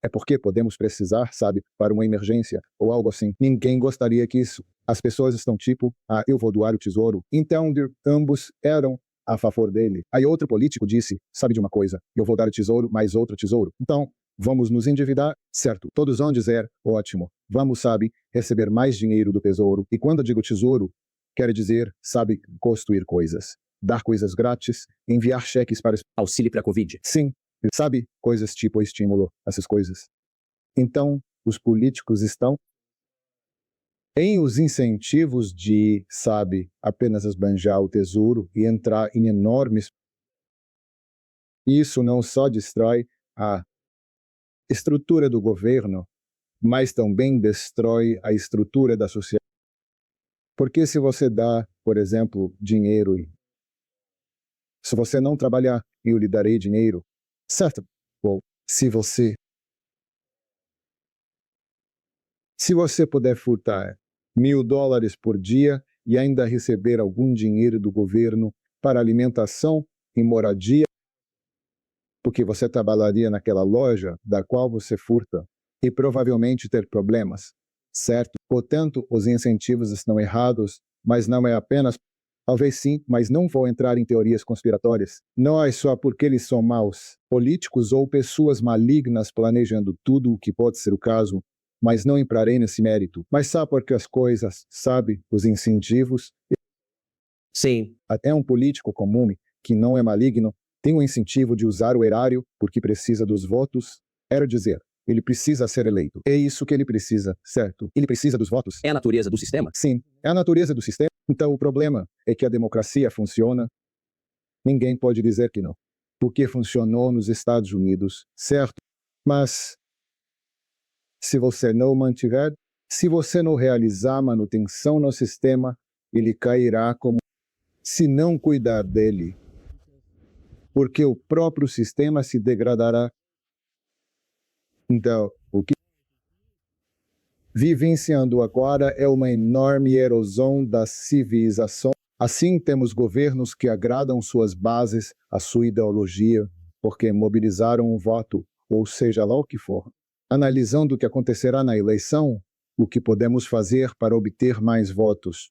D: É porque podemos precisar, sabe, para uma emergência ou algo assim. Ninguém gostaria que isso. As pessoas estão tipo, eu vou doar o tesouro. Então, ambos eram a favor dele. Aí outro político disse, sabe de uma coisa, eu vou dar o tesouro, mais outro tesouro. Então, vamos nos endividar, certo? Todos vão dizer, ótimo, vamos, sabe, receber mais dinheiro do tesouro. E quando eu digo tesouro, quer dizer, sabe, construir coisas, dar coisas grátis, enviar cheques para...
E: Auxílio para a Covid.
D: Sim, sabe, coisas tipo estímulo, essas coisas. Então, os políticos estão em os incentivos de, sabe, apenas esbanjar o tesouro e entrar em enormes... Isso não só destrói a estrutura do governo, mas também destrói a estrutura da sociedade. Porque se você dá, por exemplo, dinheiro, se você não trabalhar, eu lhe darei dinheiro, certo? Ou se você puder furtar $1.000 por dia e ainda receber algum dinheiro do governo para alimentação e moradia, porque você trabalharia naquela loja da qual você furta e provavelmente ter problemas, certo? Portanto, os incentivos estão errados, mas não é apenas... Talvez sim, mas não vou entrar em teorias conspiratórias. Não é só porque eles são maus, políticos ou pessoas malignas planejando tudo o que pode ser o caso, mas não entrarei nesse mérito. Mas sabe por que as coisas, sabe, os incentivos?
E: Sim.
D: Até um político comum, que não é maligno, tem o incentivo de usar o erário porque precisa dos votos. Quero dizer, ele precisa ser eleito. É isso que ele precisa, certo? Ele precisa dos votos.
E: É a natureza do sistema?
D: Sim, é a natureza do sistema. Então o problema é que a democracia funciona. Ninguém pode dizer que não. Porque funcionou nos Estados Unidos, certo? Mas se você não mantiver, se você não realizar manutenção no sistema, ele cairá como se não cuidar dele. Porque o próprio sistema se degradará. Então, o que vivenciando agora é uma enorme erosão da civilização. Assim, temos governos que agradam suas bases, a sua ideologia, porque mobilizaram o voto, ou seja lá o que for. Analisando o que acontecerá na eleição, o que podemos fazer para obter mais votos.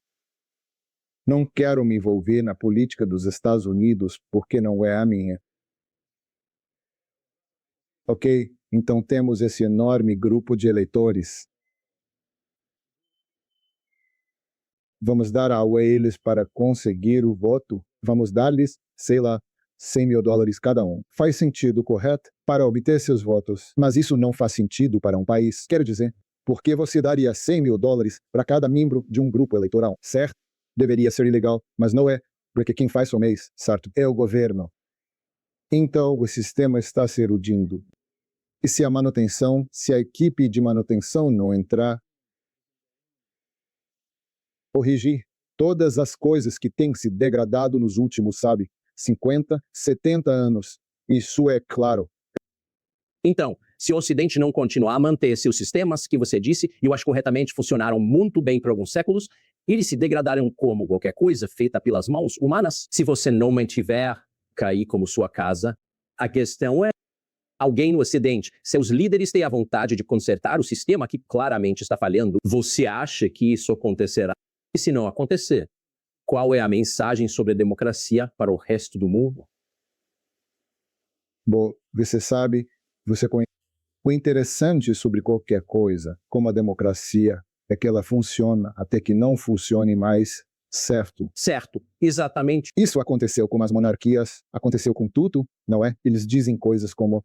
D: Não quero me envolver na política dos Estados Unidos, porque não é a minha. Ok, então temos esse enorme grupo de eleitores. Vamos dar a eles para conseguir o voto? Vamos dar-lhes, sei lá, $100.000 cada um. Faz sentido, correto? Para obter seus votos. Mas isso não faz sentido para um país. Quero dizer, por que você daria $100.000 para cada membro de um grupo eleitoral, certo? Deveria ser ilegal, mas não é, porque quem faz o mês, certo? É o governo. Então, o sistema está se erudindo. E se a equipe de manutenção não entrar, corrigir todas as coisas que têm se degradado nos últimos, 50, 70 anos. Isso é claro.
E: Então, se o Ocidente não continuar a manter seus sistemas que você disse, e eu acho corretamente funcionaram muito bem por alguns séculos, eles se degradaram como qualquer coisa feita pelas mãos humanas. Se você não mantiver cair como sua casa, a questão é alguém no Ocidente, seus líderes têm a vontade de consertar o sistema que claramente está falhando. Você acha que isso acontecerá? E se não acontecer, qual é a mensagem sobre a democracia para o resto do mundo?
D: Bom, você sabe, o interessante sobre qualquer coisa, como a democracia, é que ela funciona até que não funcione mais, certo?
E: Certo, exatamente.
D: Isso aconteceu com as monarquias, aconteceu com tudo, não é? Eles dizem coisas como,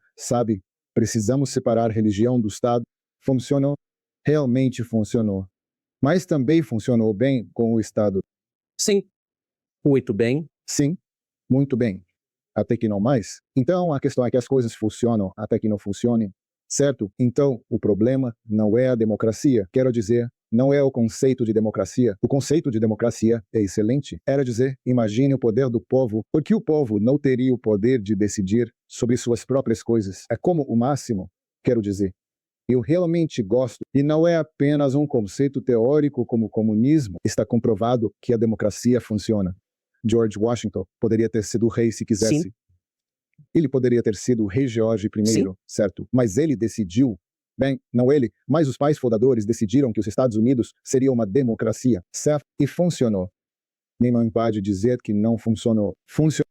D: precisamos separar a religião do Estado. Funcionou, realmente funcionou. Mas também funcionou bem com o Estado.
E: Sim, muito bem.
D: Sim, muito bem. Até que não mais. Então, a questão é que as coisas funcionam até que não funcionem, certo? Então, o problema não é a democracia. Quero dizer, não é o conceito de democracia. O conceito de democracia é excelente. Era dizer, imagine o poder do povo, porque o povo não teria o poder de decidir sobre suas próprias coisas. É como o máximo. Quero dizer, eu realmente gosto, e não é apenas um conceito teórico como o comunismo. Está comprovado que a democracia funciona. George Washington poderia ter sido rei se quisesse.
E: Sim.
D: Ele poderia ter sido o rei George I,
E: Sim.
D: certo? Mas ele decidiu. Bem, não ele, mas os pais fundadores decidiram que os Estados Unidos seria uma democracia, certo? E funcionou. Ninguém pode dizer que não funcionou. Funcionou.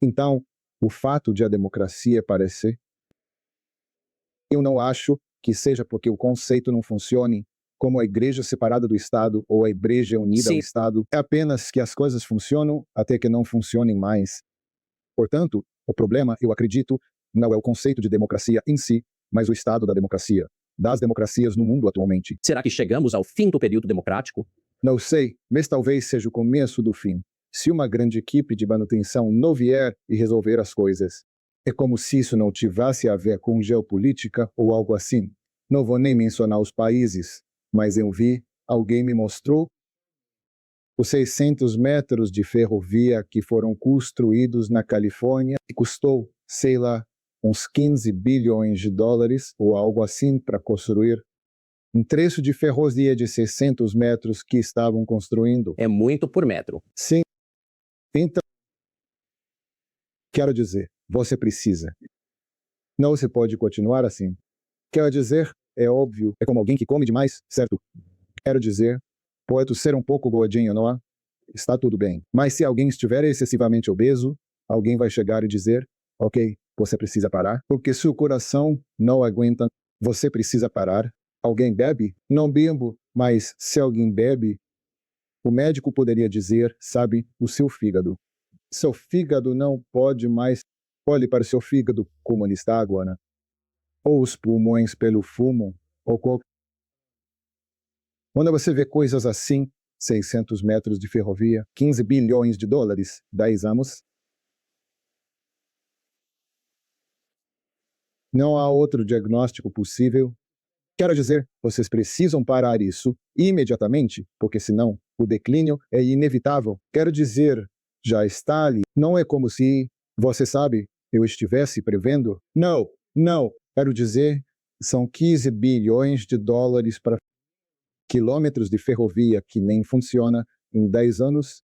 D: Então, o fato de a democracia aparecer, eu não acho que seja porque o conceito não funcione, como a igreja separada do Estado ou a igreja unida ao
E: Sim.
D: Estado, é apenas que as coisas funcionam até que não funcionem mais. Portanto, o problema, eu acredito, não é o conceito de democracia em si, mas o estado da democracia, das democracias no mundo atualmente.
E: Será que chegamos ao fim do período democrático?
D: Não sei, mas talvez seja o começo do fim. Se uma grande equipe de manutenção não vier e resolver as coisas, é como se isso não tivesse a ver com geopolítica ou algo assim. Não vou nem mencionar os países, mas eu vi, alguém me mostrou os 600 metros de ferrovia que foram construídos na Califórnia e custou, sei lá, uns 15 bilhões de dólares ou algo assim para construir. Um trecho de ferrovia de 600 metros que estavam construindo.
E: É muito por metro.
D: Sim. Então, quero dizer, você precisa. Não se pode continuar assim. Quero dizer, é óbvio, é como alguém que come demais, certo? Quero dizer, pode ser um pouco gordinho, não é? Está tudo bem. Mas se alguém estiver excessivamente obeso, alguém vai chegar e dizer, ok, você precisa parar, porque seu coração não aguenta, você precisa parar. Alguém bebe? Não bebo, mas se alguém bebe, o médico poderia dizer, sabe, o seu fígado. Seu fígado não pode mais. Olhe para o seu fígado como ele está agora. Ou os pulmões pelo fumo, ou qualquer. Quando você vê coisas assim, 600 metros de ferrovia, 15 bilhões de dólares, 10 anos, não há outro diagnóstico possível. Quero dizer, vocês precisam parar isso imediatamente, porque senão o declínio é inevitável. Quero dizer, já está ali. Não é como se, você sabe, eu estivesse prevendo. Não, não. Quero dizer, são 15 bilhões de dólares para quilômetros de ferrovia que nem funciona em 10 anos.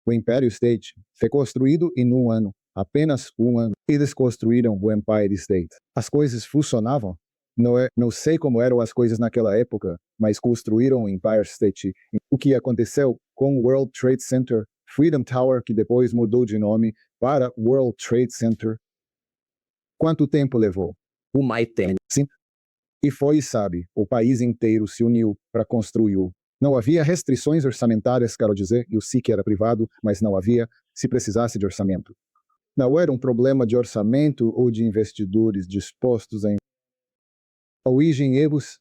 D: O Empire State foi construído em um ano, apenas um ano. Eles construíram o Empire State. As coisas funcionavam. Não sei como eram as coisas naquela época, mas construíram o Empire State. O que aconteceu com o World Trade Center, Freedom Tower, que depois mudou de nome para World Trade Center. Quanto tempo levou?
E: Uma eternidade.
D: Sim. E foi, sabe, o país inteiro se uniu para construí-lo. Não havia restrições orçamentárias, quero dizer, eu sei que era privado, mas não havia, se precisasse de orçamento. Não era um problema de orçamento ou de investidores dispostos a ou engenheiros,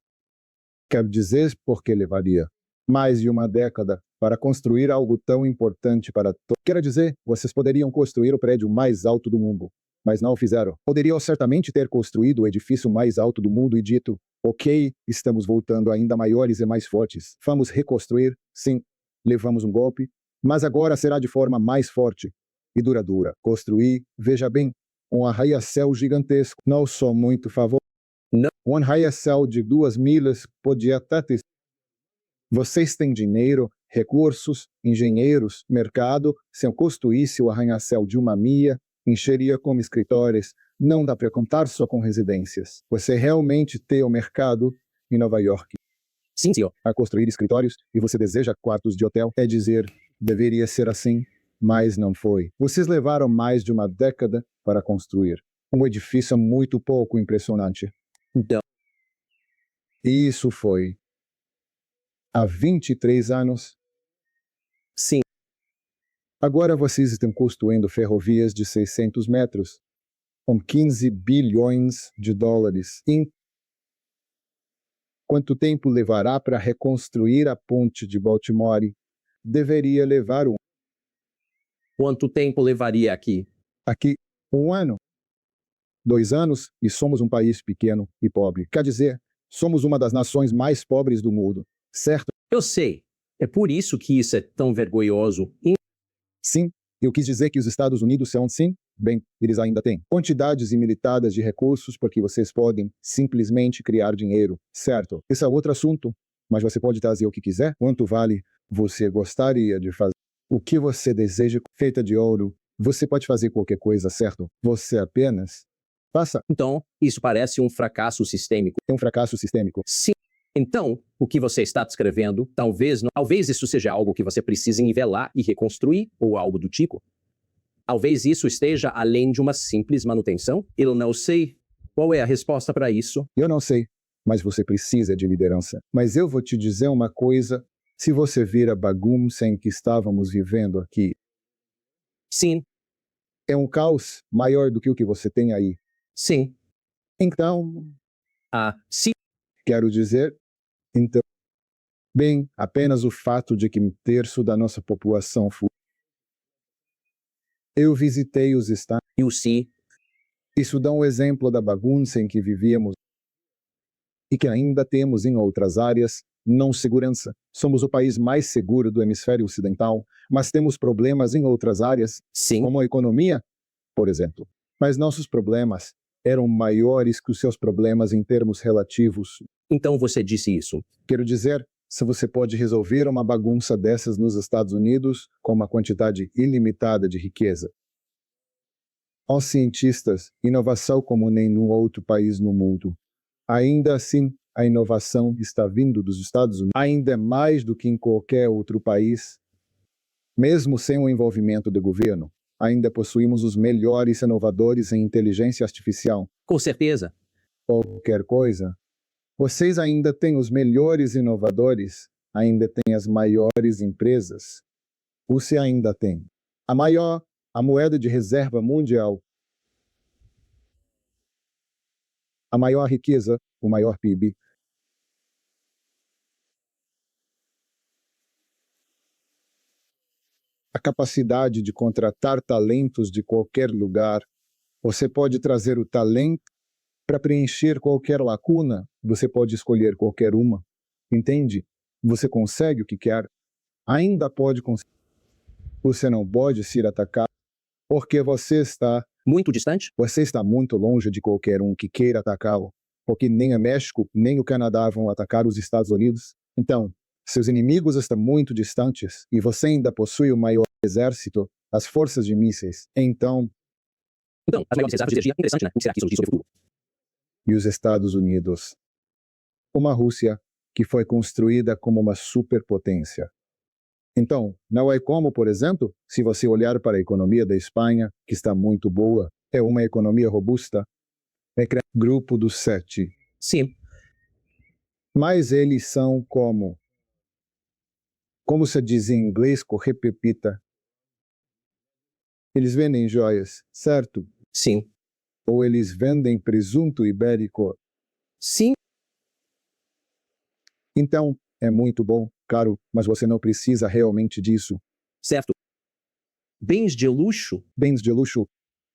D: quero dizer porque levaria mais de uma década para construir algo tão importante para todos. Quero dizer, vocês poderiam construir o prédio mais alto do mundo, mas não o fizeram. Poderiam certamente ter construído o edifício mais alto do mundo e dito, ok, estamos voltando ainda maiores e mais fortes. Vamos reconstruir, sim, levamos um golpe, mas agora será de forma mais forte e duradoura. Construir, veja bem, um arranha-céu gigantesco. Não sou muito favor.
E: Não.
D: Um arranha-céu de 2 milhas podia até ter. Vocês têm dinheiro, recursos, engenheiros, mercado. Se eu construísse o arranha-céu de 1 milha, encheria como escritórios. Não dá para contar só com residências. Você realmente tem o mercado em Nova York.
E: Sim, senhor.
D: A construir escritórios e você deseja quartos de hotel. É dizer, deveria ser assim, mas não foi. Vocês levaram mais de uma década para construir um edifício muito pouco impressionante.
E: Então,
D: E isso foi há 23 anos.
E: sim.
D: Agora vocês estão construindo ferrovias de 600 metros, com 15 bilhões de dólares. Em quanto tempo levará para reconstruir a ponte de Baltimore? Deveria levar
E: Quanto tempo levaria aqui?
D: aqui 1 ano. 2 anos e somos um país pequeno e pobre. Quer dizer, somos uma das nações mais pobres do mundo, certo?
E: Eu sei. É por isso que isso é tão vergonhoso.
D: Sim, eu quis dizer que os Estados Unidos são sim. Bem, eles ainda têm quantidades ilimitadas de recursos porque vocês podem simplesmente criar dinheiro, certo? Esse é outro assunto, mas você pode trazer o que quiser. Quanto vale você gostaria de fazer? O que você deseja feita de ouro? Você pode fazer qualquer coisa, certo? Você apenas faça.
E: Então, isso parece um fracasso sistêmico.
D: É um fracasso sistêmico.
E: Sim. Então, o que você está descrevendo, talvez isso seja algo que você precise nivelar e reconstruir, ou algo do tipo. Talvez isso esteja além de uma simples manutenção? Eu não sei. Qual é a resposta para isso?
D: Eu não sei, mas você precisa de liderança. Mas eu vou te dizer uma coisa. Se você vir a bagunça em que estávamos vivendo aqui,
E: Sim.
D: é um caos maior do que o que você tem aí.
E: Sim.
D: Então,
E: Sim.
D: quero dizer, então, bem, apenas o fato de que 1/3 da nossa população foi. Eu visitei os estados.
E: Eu sim.
D: Isso dá um exemplo da bagunça em que vivíamos e que ainda temos em outras áreas, não segurança. Somos o país mais seguro do hemisfério ocidental, mas temos problemas em outras áreas,
E: Sim.
D: como a economia, por exemplo. Mas nossos problemas eram maiores que os seus problemas em termos relativos.
E: Então você disse isso.
D: Quero dizer, se você pode resolver uma bagunça dessas nos Estados Unidos com uma quantidade ilimitada de riqueza. Aos cientistas, inovação como nenhum outro país no mundo. Ainda assim, a inovação está vindo dos Estados Unidos, ainda mais do que em qualquer outro país. Mesmo sem o envolvimento do governo, ainda possuímos os melhores inovadores em inteligência artificial.
E: Com certeza.
D: Qualquer coisa. Vocês ainda têm os melhores inovadores, ainda têm as maiores empresas. Você ainda tem a moeda de reserva mundial, a maior riqueza, o maior PIB. A capacidade de contratar talentos de qualquer lugar. Você pode trazer o talento para preencher qualquer lacuna, você pode escolher qualquer uma. Entende? Você consegue o que quer. Ainda pode conseguir. Você não pode ser atacado porque você está
E: muito distante?
D: Você está muito longe de qualquer um que queira atacá-lo, porque nem o México nem o Canadá vão atacar os Estados Unidos. Então, seus inimigos estão muito distantes e você ainda possui o maior exército, as forças de mísseis. Então,
E: as maiores reservas de energia, interessante, né? O que será que isso diz sobre o futuro?
D: E os Estados Unidos. Uma Rússia que foi construída como uma superpotência. Então, não é como, por exemplo, se você olhar para a economia da Espanha, que está muito boa, é uma economia robusta, é grupo dos 7.
E: Sim.
D: Mas eles são como se diz em inglês, correpepita. Eles vendem joias, certo?
E: Sim.
D: Ou eles vendem presunto ibérico.
E: Sim.
D: Então, é muito bom, caro, mas você não precisa realmente disso.
E: Certo. Bens de luxo?
D: Bens de luxo.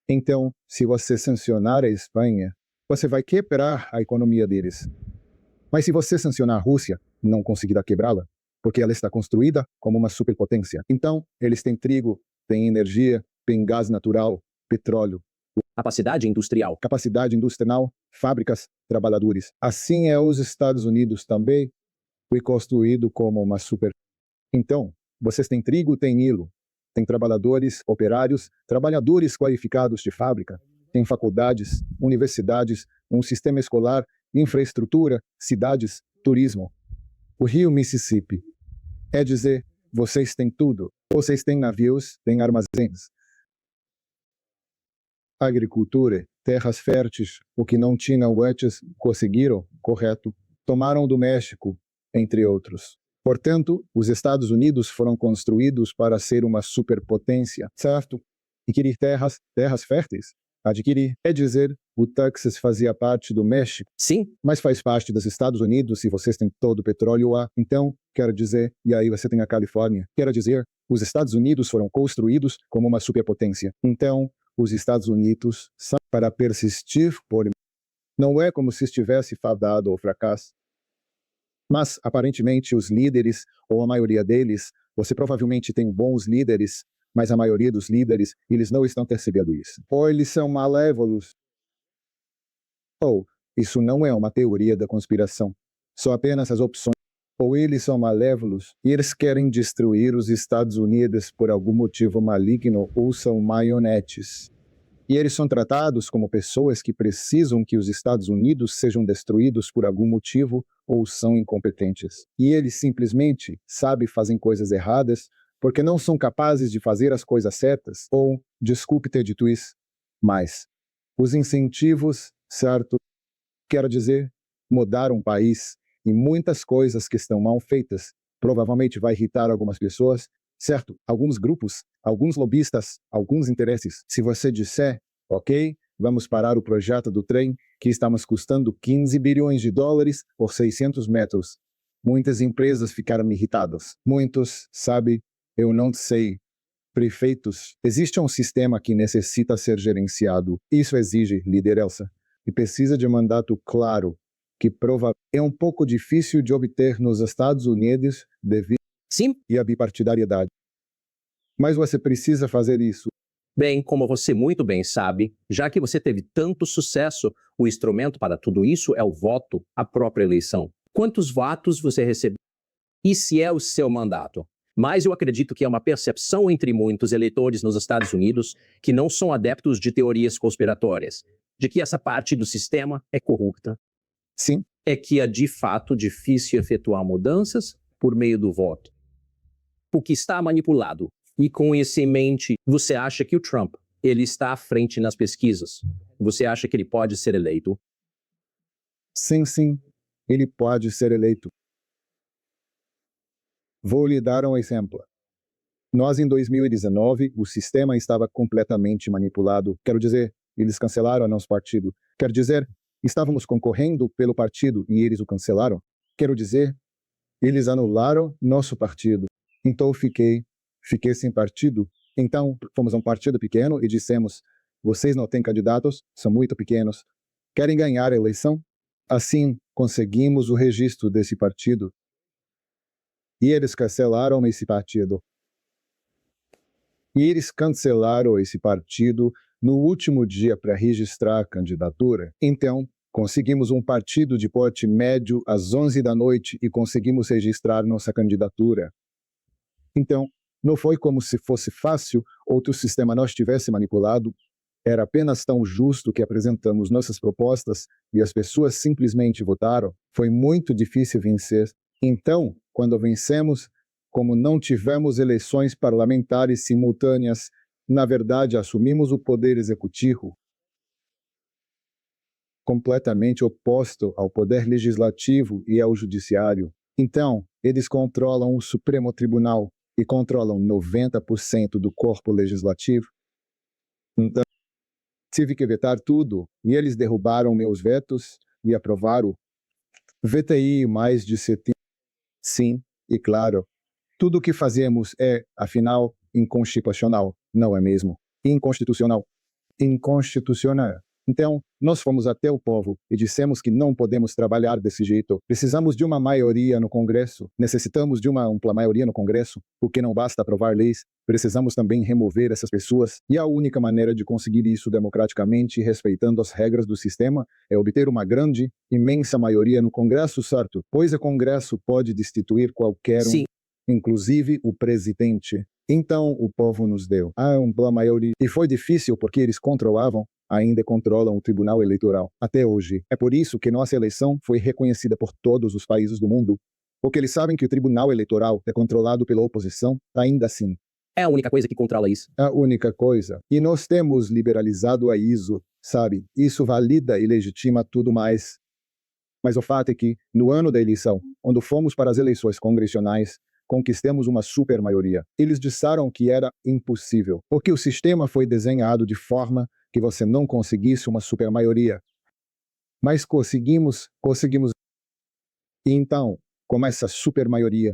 D: Então, se você sancionar a Espanha, você vai quebrar a economia deles. Mas se você sancionar a Rússia, não conseguirá quebrá-la, porque ela está construída como uma superpotência. Então, eles têm trigo, têm energia, têm gás natural, petróleo.
E: Capacidade industrial.
D: Capacidade industrial, fábricas, trabalhadores. Assim é os Estados Unidos também. Foi construído como uma super. Então, vocês têm trigo, têm Nilo, têm trabalhadores, operários, trabalhadores qualificados de fábrica, têm faculdades, universidades, um sistema escolar, infraestrutura, cidades, turismo. O rio Mississippi. É dizer, vocês têm tudo. Vocês têm navios, têm armazéns. Agricultura, terras férteis, o que não tinham antes, conseguiram, correto, tomaram do México, entre outros. Portanto, os Estados Unidos foram construídos para ser uma superpotência, certo? Adquirir terras férteis. Adquirir, é dizer, o Texas fazia parte do México.
E: Sim.
D: Mas faz parte dos Estados Unidos se vocês têm todo o petróleo lá. Então, quero dizer, e aí você tem a Califórnia. Quero dizer, os Estados Unidos foram construídos como uma superpotência. Então, os Estados Unidos são para persistir por... Não é como se estivesse fadado ao fracasso. Mas, aparentemente, os líderes, ou a maioria deles, você provavelmente tem bons líderes, mas a maioria dos líderes, eles não estão percebendo isso. Ou eles são malévolos. Ou, isso não é uma teoria da conspiração. São apenas as opções. Ou eles são malévolos e eles querem destruir os Estados Unidos por algum motivo maligno ou são marionetes. E eles são tratados como pessoas que precisam que os Estados Unidos sejam destruídos por algum motivo ou são incompetentes. E eles simplesmente, fazem coisas erradas porque não são capazes de fazer as coisas certas ou, desculpe ter dito isso, mas os incentivos, certo? Quero dizer, mudar um país e muitas coisas que estão mal feitas provavelmente vai irritar algumas pessoas, certo? Alguns grupos, alguns lobistas, alguns interesses. Se você disser, ok, vamos parar o projeto do trem que estamos custando 15 bilhões de dólares por 600 metros. Muitas empresas ficaram irritadas. Muitos, eu não sei. Prefeitos. Existe um sistema que necessita ser gerenciado. Isso exige liderança. E precisa de mandato claro, que é um pouco difícil de obter nos Estados Unidos devido à bipartidariedade. Mas você precisa fazer isso.
E: Bem, como você muito bem sabe, já que você teve tanto sucesso, o instrumento para tudo isso é o voto, a própria eleição. Quantos votos você recebeu? E se é o seu mandato? Mas eu acredito que é uma percepção entre muitos eleitores nos Estados Unidos que não são adeptos de teorias conspiratórias, de que essa parte do sistema é corrupta.
D: Sim.
E: É que é de fato difícil efetuar mudanças por meio do voto. O que está manipulado. E com isso em mente, você acha que o Trump, ele está à frente nas pesquisas? Você acha que ele pode ser eleito?
D: Sim, ele pode ser eleito. Vou lhe dar um exemplo. Nós, em 2019, o sistema estava completamente manipulado. Quero dizer, eles cancelaram nosso partido. Quero dizer, estávamos concorrendo pelo partido e eles o cancelaram. Quero dizer, eles anularam nosso partido. Então fiquei sem partido. Então fomos a um partido pequeno e dissemos, vocês não têm candidatos, são muito pequenos. Querem ganhar a eleição? Assim, conseguimos o registro desse partido. E eles cancelaram esse partido. E eles cancelaram esse partido no último dia para registrar a candidatura. Então, conseguimos um partido de porte médio às 11 da noite e conseguimos registrar nossa candidatura. Então, não foi como se fosse fácil ou que o sistema não estivesse manipulado. Era apenas tão justo que apresentamos nossas propostas e as pessoas simplesmente votaram. Foi muito difícil vencer. Então, quando vencemos, como não tivemos eleições parlamentares simultâneas, na verdade assumimos o poder executivo completamente oposto ao poder legislativo e ao judiciário. Então, eles controlam o Supremo Tribunal e controlam 90% do corpo legislativo. Então, tive que vetar tudo e eles derrubaram meus vetos e aprovaram. VTI mais de 70. Sim, e claro, tudo o que fazemos é, afinal, inconstitucional, não é mesmo? Inconstitucional. Inconstitucional. Então, nós fomos até o povo e dissemos que não podemos trabalhar desse jeito. Precisamos de uma maioria no Congresso. Necessitamos de uma ampla maioria no Congresso, porque não basta aprovar leis. Precisamos também remover essas pessoas. E a única maneira de conseguir isso democraticamente, respeitando as regras do sistema, é obter uma grande, imensa maioria no Congresso, certo? Pois o Congresso pode destituir qualquer um, inclusive o presidente. Então, o povo nos deu a ampla maioria. E foi difícil porque eles ainda controlam o Tribunal Eleitoral, até hoje. É por isso que nossa eleição foi reconhecida por todos os países do mundo, porque eles sabem que o Tribunal Eleitoral é controlado pela oposição, ainda assim.
E: É a única coisa que controla isso.
D: A única coisa. E nós temos liberalizado a ISO, sabe? Isso valida e legitima tudo mais. Mas o fato é que, no ano da eleição, quando fomos para as eleições congressionais, conquistamos uma super maioria. Eles disseram que era impossível, porque o sistema foi desenhado de forma que você não conseguisse uma super maioria. Mas conseguimos. E então, com essa super maioria,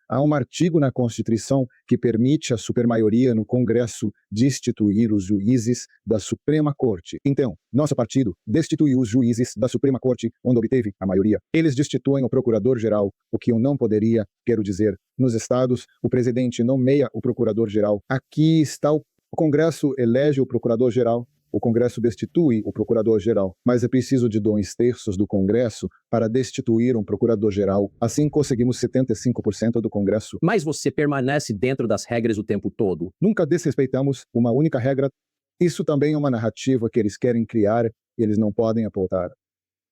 D: há um artigo na Constituição que permite à supermaioria no Congresso destituir os juízes da Suprema Corte. Então, nosso partido destituiu os juízes da Suprema Corte, onde obteve a maioria. Eles destituem o procurador-geral, o que eu não poderia, quero dizer, nos estados, o presidente nomeia o procurador-geral. Aqui está o Congresso elege o procurador-geral. O Congresso destitui o procurador-geral, mas é preciso de 2/3 do Congresso para destituir um procurador-geral. Assim conseguimos 75% do Congresso.
E: Mas você permanece dentro das regras o tempo todo.
D: Nunca desrespeitamos uma única regra. Isso também é uma narrativa que eles querem criar e eles não podem apontar.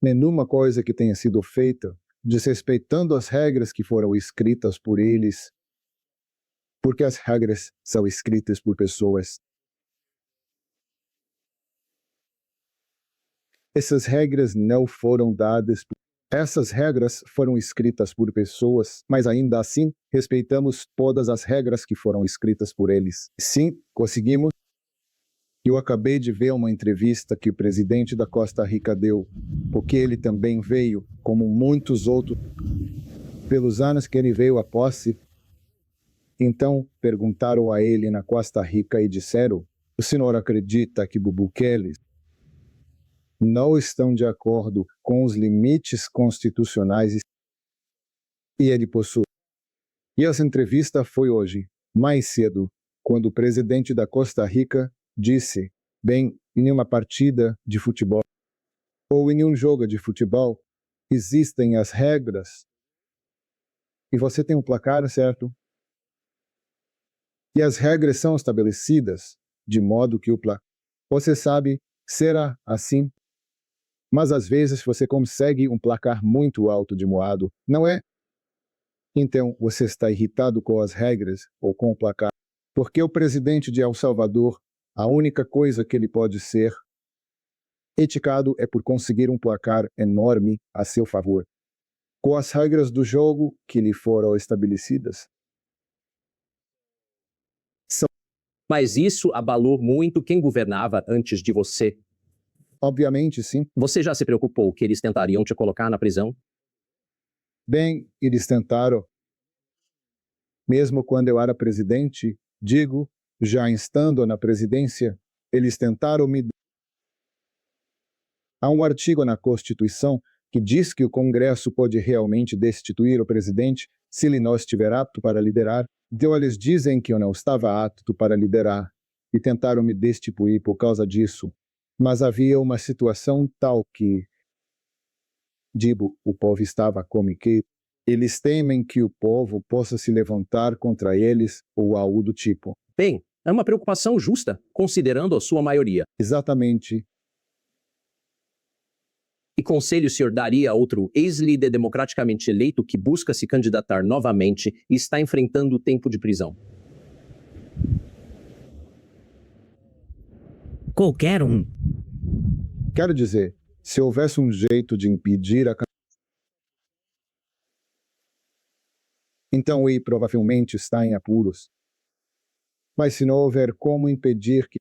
D: Nenhuma coisa que tenha sido feita desrespeitando as regras que foram escritas por eles, porque as regras são escritas por pessoas. Essas regras não foram dadas. Essas regras foram escritas por pessoas, mas ainda assim respeitamos todas as regras que foram escritas por eles. Sim, conseguimos. Eu acabei de ver uma entrevista que o presidente da Costa Rica deu, porque ele também veio, como muitos outros, pelos anos que ele veio à posse. Então, perguntaram a ele na Costa Rica e disseram: o senhor acredita que Bukele não estão de acordo com os limites constitucionais e ele possui. E essa entrevista foi hoje, mais cedo, quando o presidente da Costa Rica disse: bem, em uma partida de futebol ou em um jogo de futebol existem as regras e você tem um placar, certo? E as regras são estabelecidas de modo que o placar, você sabe, será assim. Mas às vezes você consegue um placar muito alto de moado, não é? Então você está irritado com as regras ou com o placar, porque o presidente de El Salvador, a única coisa que ele pode ser eticado é por conseguir um placar enorme a seu favor, com as regras do jogo que lhe foram estabelecidas.
E: Mas isso abalou muito quem governava antes de você.
D: Obviamente, sim.
E: Você já se preocupou que eles tentariam te colocar na prisão?
D: Bem, eles tentaram. Mesmo quando eu era presidente, digo, já estando na presidência, eles tentaram me. Há um artigo na Constituição que diz que o Congresso pode realmente destituir o presidente se ele não estiver apto para liderar. Então eles dizem que eu não estava apto para liderar e tentaram me destituir por causa disso. Mas havia uma situação tal que, digo, o povo estava como que eles temem que o povo possa se levantar contra eles ou algo do tipo.
E: Bem, é uma preocupação justa, considerando a sua maioria.
D: Exatamente.
E: E conselho o senhor daria a outro ex-líder democraticamente eleito que busca se candidatar novamente e está enfrentando o tempo de prisão?
F: Qualquer um.
D: Quero dizer, se houvesse um jeito de impedir a então ele provavelmente está em apuros. Mas se não houver como impedir que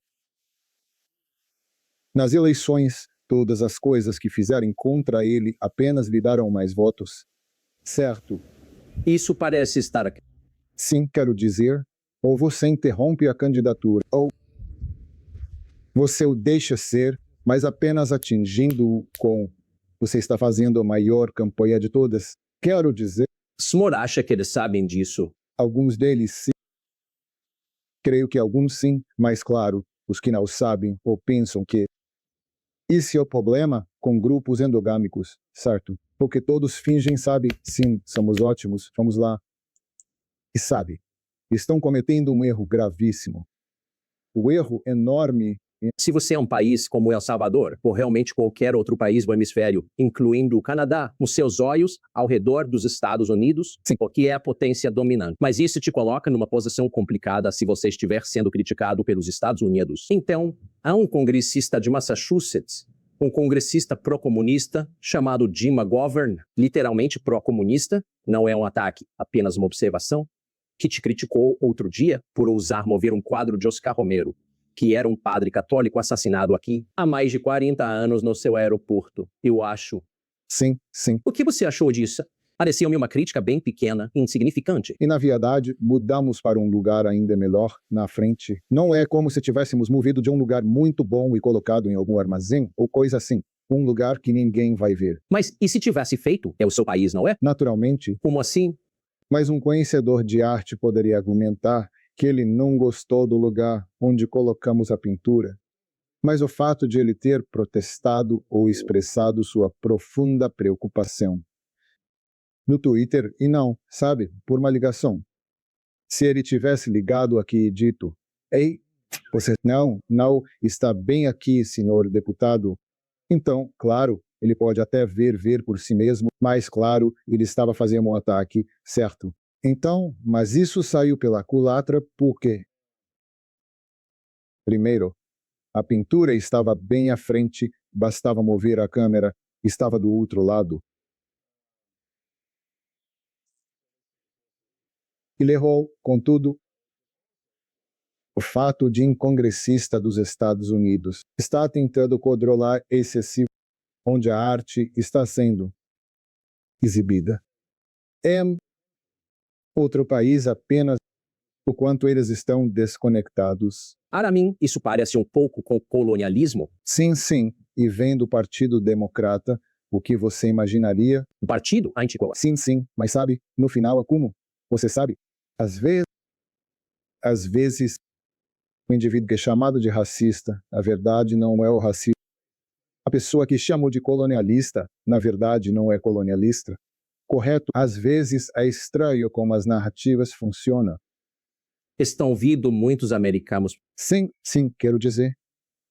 D: nas eleições todas as coisas que fizerem contra ele apenas lhe darão mais votos, certo?
E: Isso parece estar aqui.
D: Sim, quero dizer, ou você interrompe a candidatura, ou você o deixa ser, mas apenas atingindo-o com você está fazendo a maior campanha de todas. Quero dizer,
E: O senhor acha que eles sabem disso?
D: alguns deles sim. Creio que alguns sim, mas claro, os que não sabem ou pensam que esse é o problema com grupos endogâmicos, certo? Porque todos fingem, sabe, sim, somos ótimos, vamos lá. E sabe, estão cometendo um erro gravíssimo. O erro enorme.
E: Se você é um país como El Salvador, ou realmente qualquer outro país do hemisfério, incluindo o Canadá, os seus olhos ao redor dos Estados Unidos,
D: Sim.
E: que é a potência dominante. Mas isso te coloca numa posição complicada se você estiver sendo criticado pelos Estados Unidos. Então, há um congressista de Massachusetts, um congressista pró-comunista chamado Jim McGovern, literalmente pró-comunista, não é um ataque, apenas uma observação, que te criticou outro dia por ousar mover um quadro de Oscar Romero, que era um padre católico assassinado aqui há mais de 40 anos no seu aeroporto, eu acho.
D: Sim, sim.
E: O que você achou disso? Parecia-me uma crítica bem pequena, insignificante.
D: E na verdade, mudamos para um lugar ainda melhor na frente. Não é como se tivéssemos movido de um lugar muito bom e colocado em algum armazém ou coisa assim. Um lugar que ninguém vai ver.
E: Mas e se tivesse feito? É o seu país, não é?
D: Naturalmente,
E: Como assim?
D: mas um conhecedor de arte poderia argumentar que ele não gostou do lugar onde colocamos a pintura. Mas o fato de ele ter protestado ou expressado sua profunda preocupação no Twitter, e não, sabe, por uma ligação. Se ele tivesse ligado aqui e dito: "Ei, você não está bem aqui, senhor deputado", então, claro, ele pode até ver por si mesmo, mas claro, ele estava fazendo um ataque, certo? Então, mas isso saiu pela culatra porque, primeiro, a pintura estava bem à frente, bastava mover a câmera, estava do outro lado. Ele errou, contudo, o fato de um congressista dos Estados Unidos está tentando controlar excessivo onde a arte está sendo exibida. É outro país apenas o quanto eles estão desconectados.
E: Para mim, isso parece um pouco com colonialismo.
D: Sim, e vem do Partido Democrata, o que você imaginaria?
E: Um partido anticolonial.
D: Sim, mas sabe, no final é como? Você sabe, às vezes, o indivíduo que é chamado de racista, a verdade não é o racista. A pessoa que chamou de colonialista, na verdade não é colonialista. Correto? Às vezes é estranho como as narrativas funcionam.
E: Estão vindo muitos americanos.
D: Sim, quero dizer.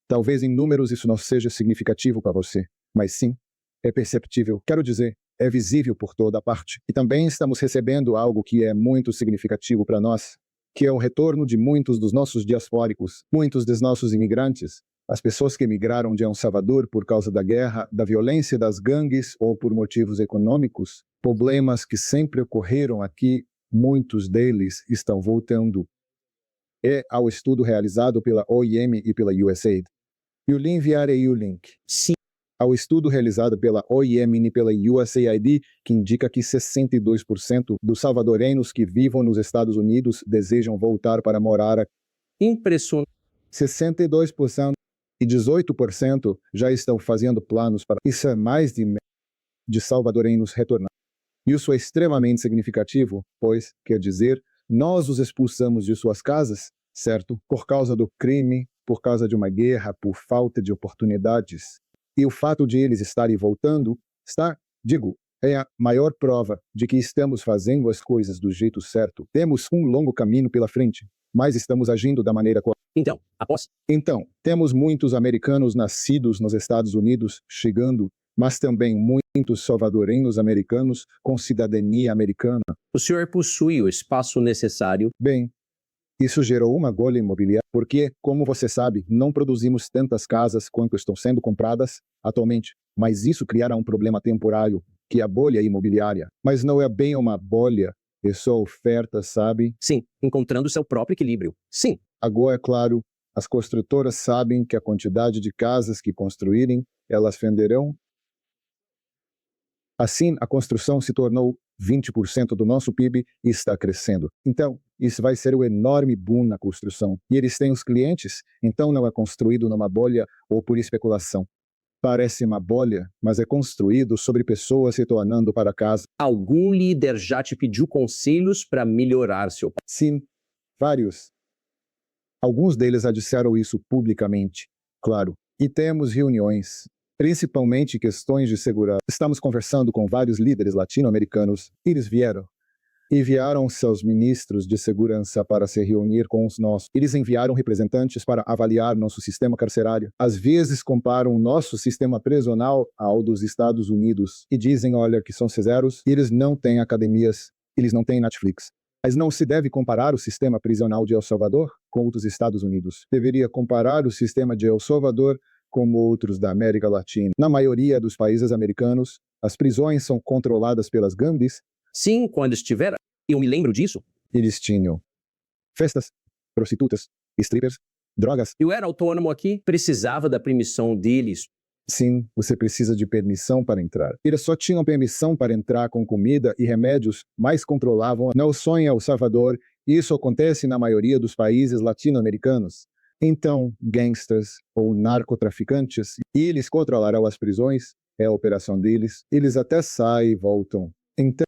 D: Talvez em números isso não seja significativo para você, mas sim, é perceptível. Quero dizer, é visível por toda parte. E também estamos recebendo algo que é muito significativo para nós, que é o retorno de muitos dos nossos diaspóricos, muitos dos nossos imigrantes, as pessoas que migraram de El Salvador por causa da guerra, da violência das gangues ou por motivos econômicos, problemas que sempre ocorreram aqui, muitos deles estão voltando. É ao estudo realizado pela OIM e pela USAID. Eu lhe enviarei o link.
E: Sim.
D: Ao estudo realizado pela OIM e pela USAID, que indica que 62% dos salvadoreños que vivam nos Estados Unidos desejam voltar para morar aqui.
E: Impressionante.
D: 62% e 18% já estão fazendo planos para... Isso é mais de salvadoreños retornar. Isso é extremamente significativo, pois, quer dizer, nós os expulsamos de suas casas, certo? Por causa do crime, por causa de uma guerra, por falta de oportunidades. E o fato de eles estarem voltando é a maior prova de que estamos fazendo as coisas do jeito certo. Temos um longo caminho pela frente, mas estamos agindo da maneira correta. Então, temos muitos americanos nascidos nos Estados Unidos chegando, mas também muitos salvadoreños americanos com cidadania americana.
E: O senhor possui o espaço necessário.
D: Bem, isso gerou uma bolha imobiliária, porque, como você sabe, não produzimos tantas casas quanto estão sendo compradas atualmente, mas isso criará um problema temporário, que é a bolha imobiliária. Mas não é bem uma bolha, é só oferta, sabe?
E: Sim, encontrando seu próprio equilíbrio. Sim.
D: Agora, é claro, as construtoras sabem que a quantidade de casas que construírem, elas venderão. Assim, a construção se tornou 20% do nosso PIB e está crescendo. Então, isso vai ser um enorme boom na construção. E eles têm os clientes, então não é construído numa bolha ou por especulação. Parece uma bolha, mas é construído sobre pessoas retornando para casa.
E: Algum líder já te pediu conselhos para melhorar seu...
D: Sim, vários. Alguns deles já disseram isso publicamente, claro. E temos reuniões, principalmente questões de segurança. Estamos conversando com vários líderes latino-americanos. Eles enviaram seus ministros de segurança para se reunir com os nossos. Eles enviaram representantes para avaliar nosso sistema carcerário. Às vezes comparam o nosso sistema prisional ao dos Estados Unidos e dizem, olha, que são sinceros, eles não têm academias, eles não têm Netflix. Mas não se deve comparar o sistema prisional de El Salvador com os dos Estados Unidos. Deveria comparar o sistema de El Salvador com outros da América Latina. Na maioria dos países americanos, as prisões são controladas pelas gangues.
E: Sim, quando estiver... Eu me lembro disso.
D: Eles tinham festas, prostitutas, strippers, drogas.
E: Eu era autônomo aqui, precisava da permissão deles.
D: Sim, você precisa de permissão para entrar. Eles só tinham permissão para entrar com comida e remédios, mas controlavam não só em El Salvador, e isso acontece na maioria dos países latino-americanos. Então, gangsters ou narcotraficantes, eles controlaram as prisões, é a operação deles, eles até saem e voltam. Então,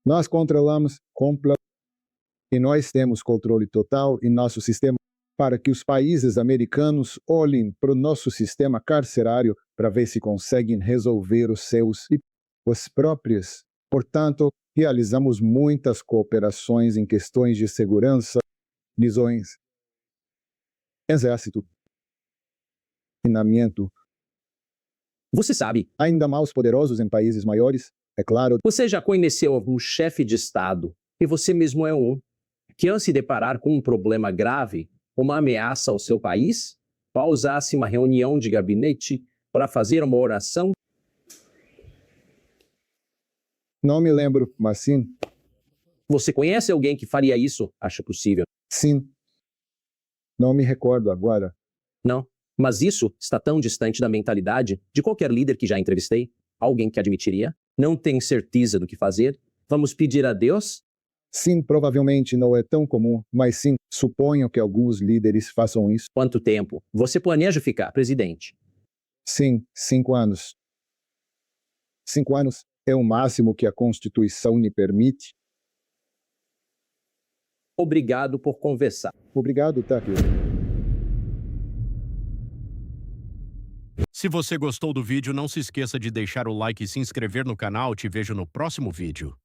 D: nós controlamos completamente e nós temos controle total em nosso sistema para que os países americanos olhem para o nosso sistema carcerário para ver se conseguem resolver os seus e os próprios. Portanto, realizamos muitas cooperações em questões de segurança, prisões, exército, treinamento,
E: Você sabe,
D: ainda mais poderosos em países maiores, é claro.
E: você já conheceu algum chefe de Estado, e você mesmo é um, que ao se deparar com um problema grave, uma ameaça ao seu país, pausasse uma reunião de gabinete para fazer uma oração?
D: Não me lembro, mas sim,
E: Você conhece alguém que faria isso? Acha possível?
D: sim. Não me recordo agora.
E: Não. Mas isso está tão distante da mentalidade de qualquer líder que já entrevistei. Alguém que admitiria? Não tem certeza do que fazer? Vamos pedir a Deus?
D: Sim, provavelmente não é tão comum, mas sim, suponho que alguns líderes façam isso.
E: Quanto tempo você planeja ficar presidente?
D: Sim, 5 anos. 5 anos é o máximo que a Constituição lhe permite.
E: Obrigado por conversar.
D: Obrigado, Takio.
C: Se você gostou do vídeo, não se esqueça de deixar o like e se inscrever no canal. Te vejo no próximo vídeo.